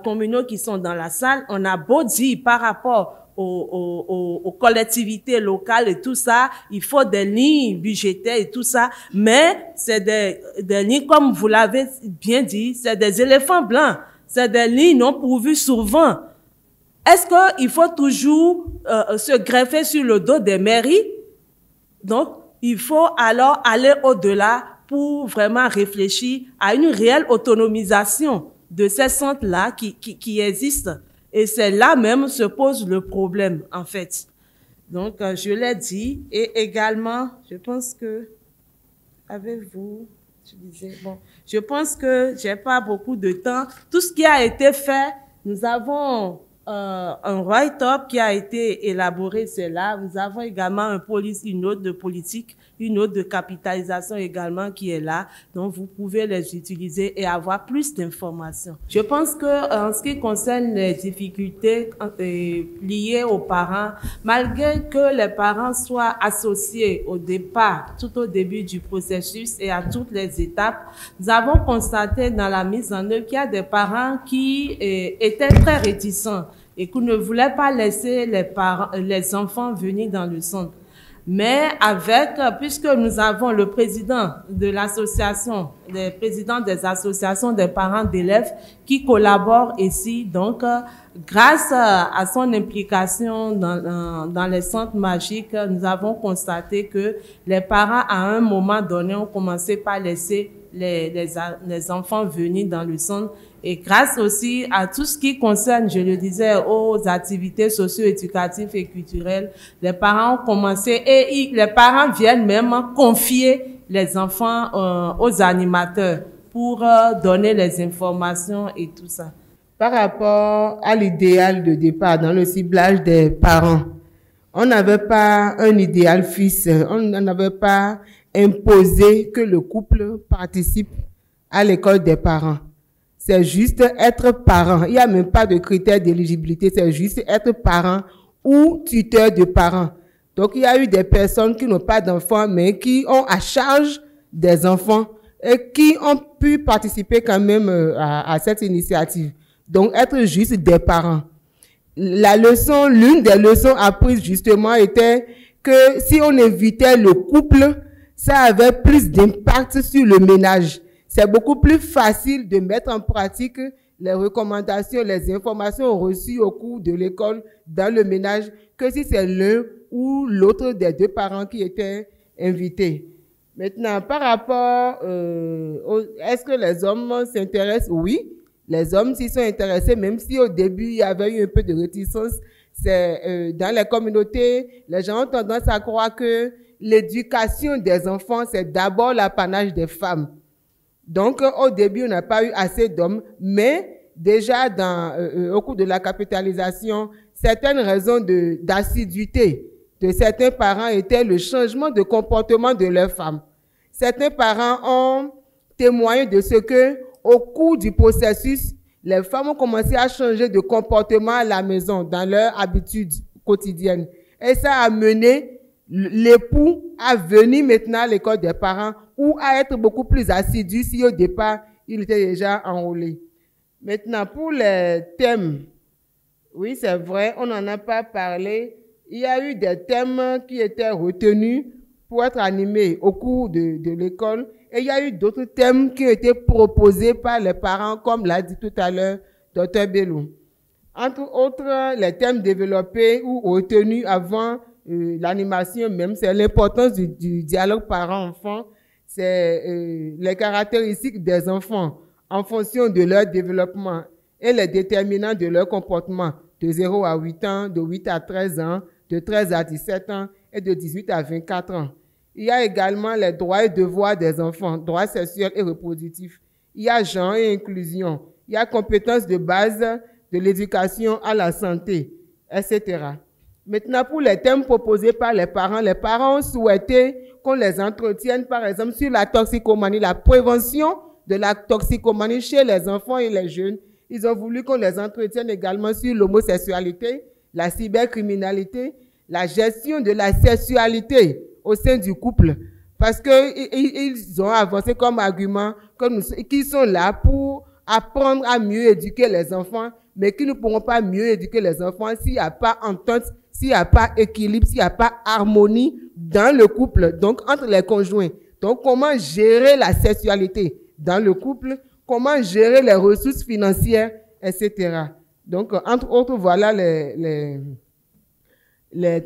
communaux qui sont dans la salle. On a beau dire par rapport aux collectivités locales et tout ça, il faut des lignes budgétaires et tout ça, mais c'est des lignes, comme vous l'avez bien dit, c'est des éléphants blancs, c'est des lignes non pourvues souvent. Est-ce qu'il faut toujours se greffer sur le dos des mairies? Donc, il faut alors aller au-delà pour vraiment réfléchir à une réelle autonomisation de ces centres-là qui existent. Et c'est là même se pose le problème, en fait. Donc, je l'ai dit. Et également, je pense que, avez-vous, je disais, bon, je pense que j'ai pas beaucoup de temps. Tout ce qui a été fait, nous avons un write-up qui a été élaboré, c'est là. Nous avons également une note de politique, une note de capitalisation également qui est là. Donc, vous pouvez les utiliser et avoir plus d'informations. Je pense que en ce qui concerne les difficultés liées aux parents, malgré que les parents soient associés au départ, tout au début du processus et à toutes les étapes, nous avons constaté dans la mise en œuvre qu'il y a des parents qui étaient très réticents et qui ne voulaient pas laisser les enfants venir dans le centre. Mais puisque nous avons le président de l'association, le président des associations des parents d'élèves qui collaborent ici, donc grâce à son implication dans les centres magiques, nous avons constaté que les parents à un moment donné ont commencé par laisser les enfants venir dans le centre. Et grâce aussi à tout ce qui concerne, je le disais, aux activités socio-éducatives et culturelles, les parents ont commencé et les parents viennent même confier les enfants aux animateurs pour donner les informations et tout ça.
Par rapport à l'idéal de départ dans le ciblage des parents, on n'avait pas un idéal fixe, on n'avait pas imposé que le couple participe à l'école des parents. C'est juste être parent. Il n'y a même pas de critères d'éligibilité. C'est juste être parent ou tuteur de parents. Donc, il y a eu des personnes qui n'ont pas d'enfants, mais qui ont à charge des enfants et qui ont pu participer quand même à cette initiative. Donc, être juste des parents. L'une des leçons apprises justement était que si on invitait le couple, ça avait plus d'impact sur le ménage. C'est beaucoup plus facile de mettre en pratique les recommandations, les informations reçues au cours de l'école dans le ménage que si c'est l'un ou l'autre des deux parents qui étaient invités. Maintenant, par rapport, est-ce que les hommes s'intéressent? Oui, les hommes s'y sont intéressés, même si au début il y avait eu un peu de réticence. C'est dans les communautés, les gens ont tendance à croire que l'éducation des enfants, c'est d'abord l'apanage des femmes. Donc, au début, on n'a pas eu assez d'hommes, mais déjà au cours de la capitalisation, certaines raisons d'assiduité de certains parents étaient le changement de comportement de leurs femmes. Certains parents ont témoigné de ce que, au cours du processus, les femmes ont commencé à changer de comportement à la maison, dans leurs habitudes quotidiennes. Et ça a mené l'époux à venir maintenant à l'école des parents ou à être beaucoup plus assidu si au départ, il était déjà enrôlé. Maintenant, pour les thèmes, oui, c'est vrai, on n'en a pas parlé. Il y a eu des thèmes qui étaient retenus pour être animés au cours de l'école. Et il y a eu d'autres thèmes qui ont été proposés par les parents, comme l'a dit tout à l'heure Dr Bellou. Entre autres, les thèmes développés ou retenus avant l'animation même, c'est l'importance du dialogue parent-enfant, c'est les caractéristiques des enfants en fonction de leur développement et les déterminants de leur comportement de 0 à 8 ans, de 8 à 13 ans, de 13 à 17 ans et de 18 à 24 ans. Il y a également les droits et devoirs des enfants, droits sexuels et reproductifs. Il y a genre et inclusion. Il y a compétences de base de l'éducation à la santé, etc. Maintenant, pour les thèmes proposés par les parents ont souhaité qu'on les entretienne, par exemple, sur la toxicomanie, la prévention de la toxicomanie chez les enfants et les jeunes. Ils ont voulu qu'on les entretienne également sur l'homosexualité, la cybercriminalité, la gestion de la sexualité au sein du couple. Parce qu'ils ont avancé comme argument qu'ils sont là pour apprendre à mieux éduquer les enfants, mais qu'ils ne pourront pas mieux éduquer les enfants s'il n'y a pas entente, s'il n'y a pas équilibre, s'il n'y a pas harmonie dans le couple, donc entre les conjoints. Donc, comment gérer la sexualité dans le couple, comment gérer les ressources financières, etc. Donc, entre autres, voilà les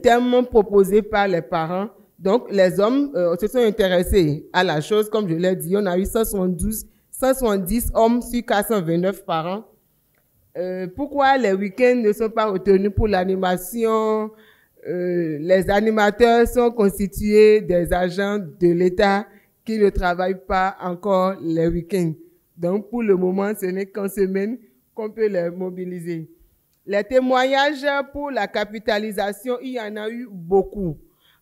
thèmes proposés par les parents. Donc, les hommes se sont intéressés à la chose, comme je l'ai dit. On a eu 170 hommes sur 429 parents. Pourquoi les week-ends ne sont pas retenus pour l'animation? Les animateurs sont constitués des agents de l'État qui ne travaillent pas encore les week-ends. Donc, pour le moment, ce n'est qu'en semaine qu'on peut les mobiliser. Les témoignages pour la capitalisation, il y en a eu beaucoup.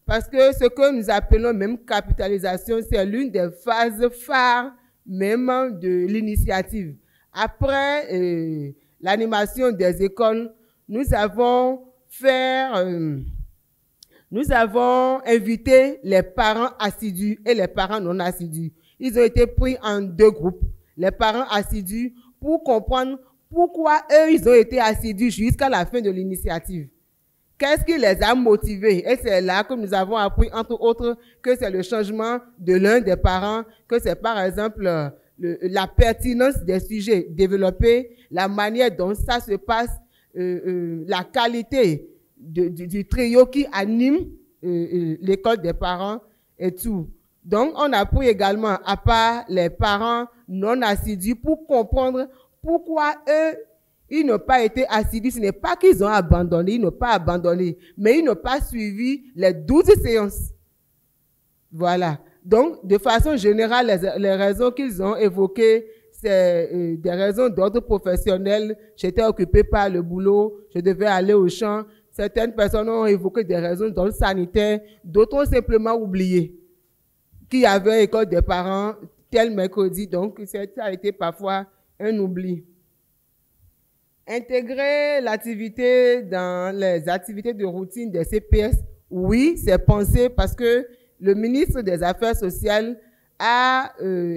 Parce que ce que nous appelons même capitalisation, c'est l'une des phases phares même de l'initiative. Après l'animation des écoles, nous avons invité les parents assidus et les parents non assidus. Ils ont été pris en deux groupes. Les parents assidus pour comprendre pourquoi eux, ils ont été assidus jusqu'à la fin de l'initiative. Qu'est-ce qui les a motivés? Et c'est là que nous avons appris, entre autres, que c'est le changement de l'un des parents, que c'est par exemple la pertinence des sujets développés, la manière dont ça se passe, la qualité du trio qui anime l'école des parents et tout. Donc, on a appris également, à part les parents non assidus, pour comprendre pourquoi eux, ils n'ont pas été assidus. Ce n'est pas qu'ils ont abandonné, ils n'ont pas abandonné, mais ils n'ont pas suivi les 12 séances. Voilà. Donc, de façon générale, les raisons qu'ils ont évoquées, c'est des raisons d'ordre professionnel. J'étais occupé par le boulot, je devais aller au champ. Certaines personnes ont évoqué des raisons d'ordre sanitaire, d'autres ont simplement oublié qu'il y avait école des parents tel mercredi. Donc, ça a été parfois un oubli. Intégrer l'activité dans les activités de routine des CPS, oui, c'est pensé parce que le ministre des Affaires sociales a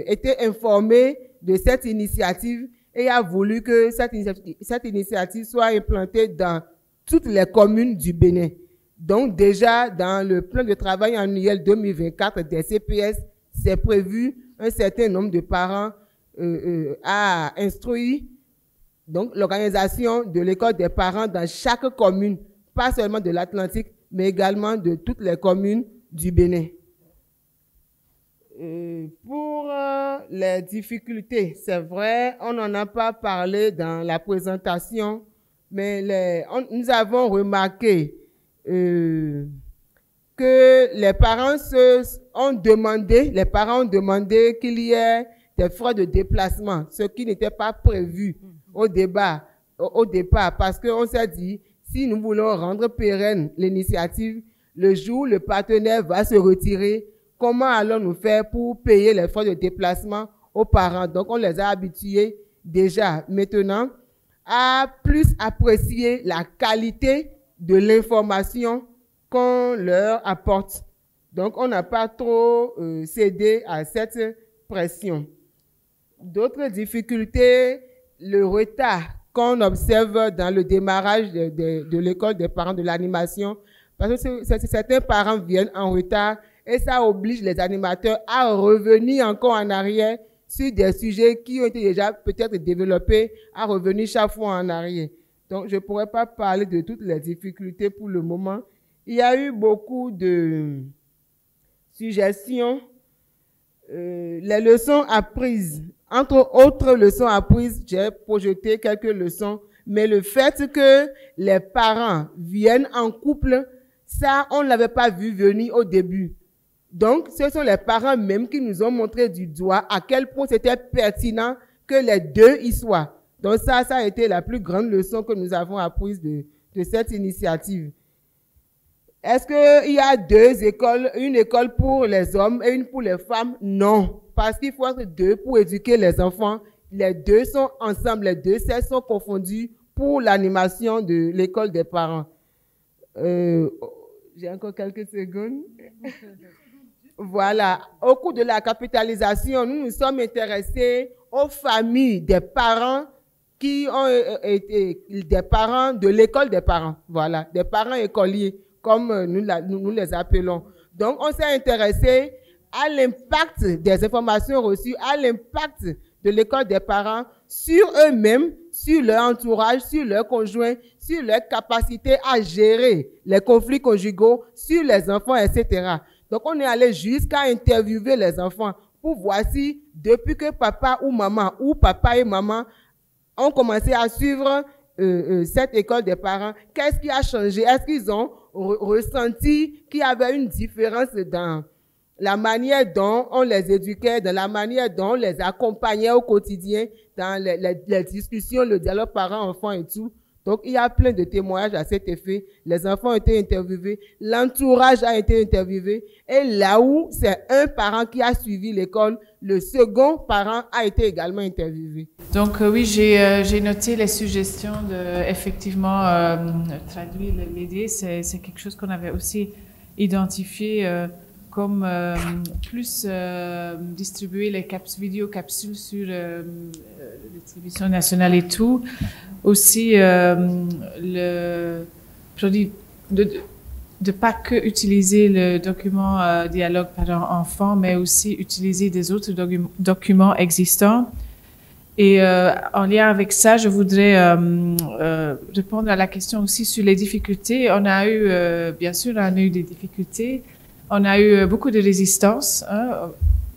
été informé de cette initiative et a voulu que cette initiative soit implantée dans toutes les communes du Bénin. Donc déjà, dans le plan de travail annuel 2024 des CPS, c'est prévu un certain nombre de parents à instruire donc l'organisation de l'école des parents dans chaque commune, pas seulement de l'Atlantique, mais également de toutes les communes du Bénin. Pour les difficultés, c'est vrai, on n'en a pas parlé dans la présentation, mais nous avons remarqué que les parents ont demandé qu'il y ait des frais de déplacement, ce qui n'était pas prévu au départ, parce qu'on s'est dit, si nous voulons rendre pérenne l'initiative, le jour où le partenaire va se retirer, comment allons-nous faire pour payer les frais de déplacement aux parents? Donc, on les a habitués déjà maintenant à plus apprécier la qualité de l'information qu'on leur apporte. Donc, on n'a pas trop cédé à cette pression. D'autres difficultés, le retard qu'on observe dans le démarrage de l'école des parents de l'animation, parce que certains parents viennent en retard et ça oblige les animateurs à revenir encore en arrière sur des sujets qui ont été déjà peut-être développés, à revenir chaque fois en arrière. Donc, je ne pourrais pas parler de toutes les difficultés pour le moment. Il y a eu beaucoup de suggestions. Les leçons apprises. Entre autres leçons apprises, j'ai projeté quelques leçons, mais le fait que les parents viennent en couple, ça, on ne l'avait pas vu venir au début. Donc, ce sont les parents même qui nous ont montré du doigt à quel point c'était pertinent que les deux y soient. Donc, ça a été la plus grande leçon que nous avons apprise de cette initiative. Est-ce qu'il y a deux écoles, une école pour les hommes et une pour les femmes? Non, parce qu'il faut être deux pour éduquer les enfants. Les deux sont ensemble, les deux sexes sont confondus pour l'animation de l'école des parents. J'ai encore quelques secondes. Voilà. Au cours de la capitalisation, nous nous sommes intéressés aux familles des parents qui ont été des parents de l'école des parents. Voilà, des parents écoliers, comme nous les appelons. Donc, on s'est intéressé à l'impact des informations reçues, à l'impact de l'école des parents sur eux-mêmes, sur leur entourage, sur leurs conjoints, sur leur capacité à gérer les conflits conjugaux, sur les enfants, etc. Donc, on est allé jusqu'à interviewer les enfants pour voir si, depuis que papa ou maman, ou papa et maman ont commencé à suivre cette école des parents, qu'est-ce qui a changé? Est-ce qu'ils ont ressenti qu'il y avait une différence dans la manière dont on les éduquait, dans la manière dont on les accompagnait au quotidien, dans les discussions, le dialogue parent-enfant et tout? Donc, il y a plein de témoignages à cet effet. Les enfants ont été interviewés, l'entourage a été interviewé, et là où c'est un parent qui a suivi l'école, le second parent a été également interviewé.
Donc, oui, j'ai noté les suggestions de, effectivement, traduire l'idée. C'est quelque chose qu'on avait aussi identifié comme plus distribuer les vidéo-capsules sur la télévision nationale et tout. Aussi, le produit de pas que utiliser le document dialogue parent-enfant, mais aussi utiliser des autres documents existants. Et en lien avec ça, je voudrais répondre à la question aussi sur les difficultés. On a eu, bien sûr, on a eu des difficultés. On a eu beaucoup de résistance, hein,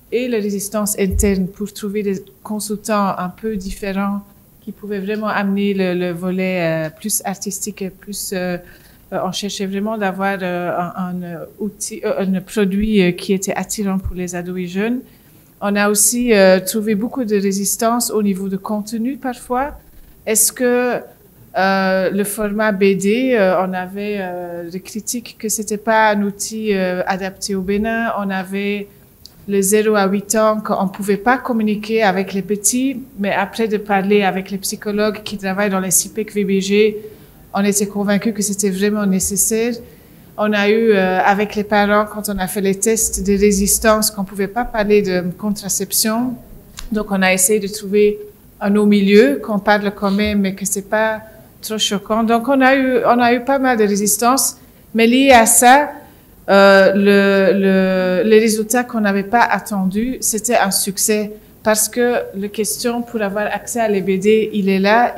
et la résistance interne pour trouver des consultants un peu différents qui pouvaient vraiment amener le volet plus artistique et plus... on cherchait vraiment d'avoir un produit qui était attirant pour les ados et jeunes. On a aussi trouvé beaucoup de résistance au niveau de contenu parfois. Est-ce que le format BD, on avait des critiques que c'était pas un outil adapté au Bénin. On avait le 0 à 8 ans qu'on pouvait pas communiquer avec les petits, mais après de parler avec les psychologues qui travaillent dans les CIPEC VBG, on était convaincus que c'était vraiment nécessaire. On a eu, avec les parents, quand on a fait les tests de résistance, qu'on pouvait pas parler de contraception. Donc, on a essayé de trouver un au milieu, qu'on parle quand même, mais que c'est pas trop choquant. Donc, on a eu pas mal de résistance. Mais lié à ça, les résultats qu'on n'avait pas attendus, c'était un succès parce que la question pour avoir accès à l'EBD, il est là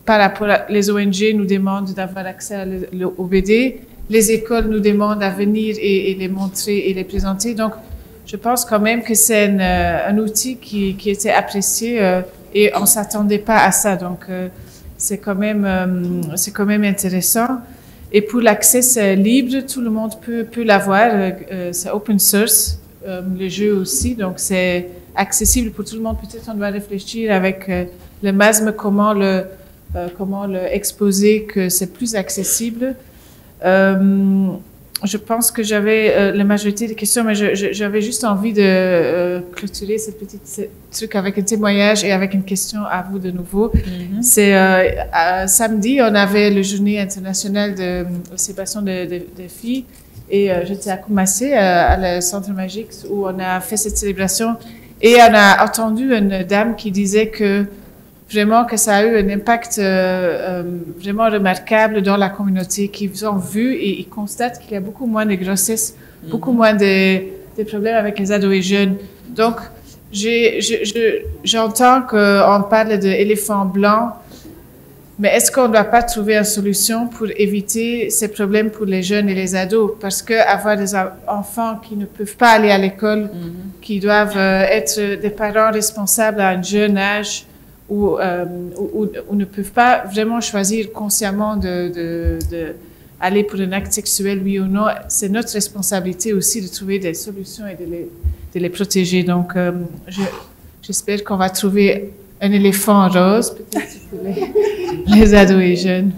par rapport à les ONG nous demandent d'avoir accès à l'OBD, les écoles nous demandent à venir et les montrer et les présenter. Donc, je pense quand même que c'est un outil qui était apprécié et on s'attendait pas à ça. Donc, c'est quand même intéressant. Et pour l'accès, c'est libre, tout le monde peut l'avoir. C'est open source, le jeu aussi, donc c'est accessible pour tout le monde. Peut-être on doit réfléchir avec le MASM comment le exposer que c'est plus accessible. Je pense que j'avais la majorité des questions, mais j'avais juste envie de clôturer ce petit truc avec un témoignage et avec une question à vous de nouveau. C'est samedi, on avait la journée internationale de l'émancipation des filles et j'étais à Koumassé, à le centre magique, où on a fait cette célébration et on a entendu une dame qui disait que vraiment que ça a eu un impact vraiment remarquable dans la communauté, qu'ils ont vu et ils constatent qu'il y a beaucoup moins de grossesses, beaucoup moins de problèmes avec les ados et jeunes. Donc, j'entends qu'on parle d'éléphants blancs, mais est-ce qu'on ne doit pas trouver une solution pour éviter ces problèmes pour les jeunes et les ados? Parce que avoir des enfants qui ne peuvent pas aller à l'école, qui doivent être des parents responsables à un jeune âge, ou ne peuvent pas vraiment choisir consciemment d'aller pour un acte sexuel, oui ou non. C'est notre responsabilité aussi de trouver des solutions et de les protéger. Donc, j'espère qu'on va trouver un éléphant rose, peut-être pour les ados et jeunes.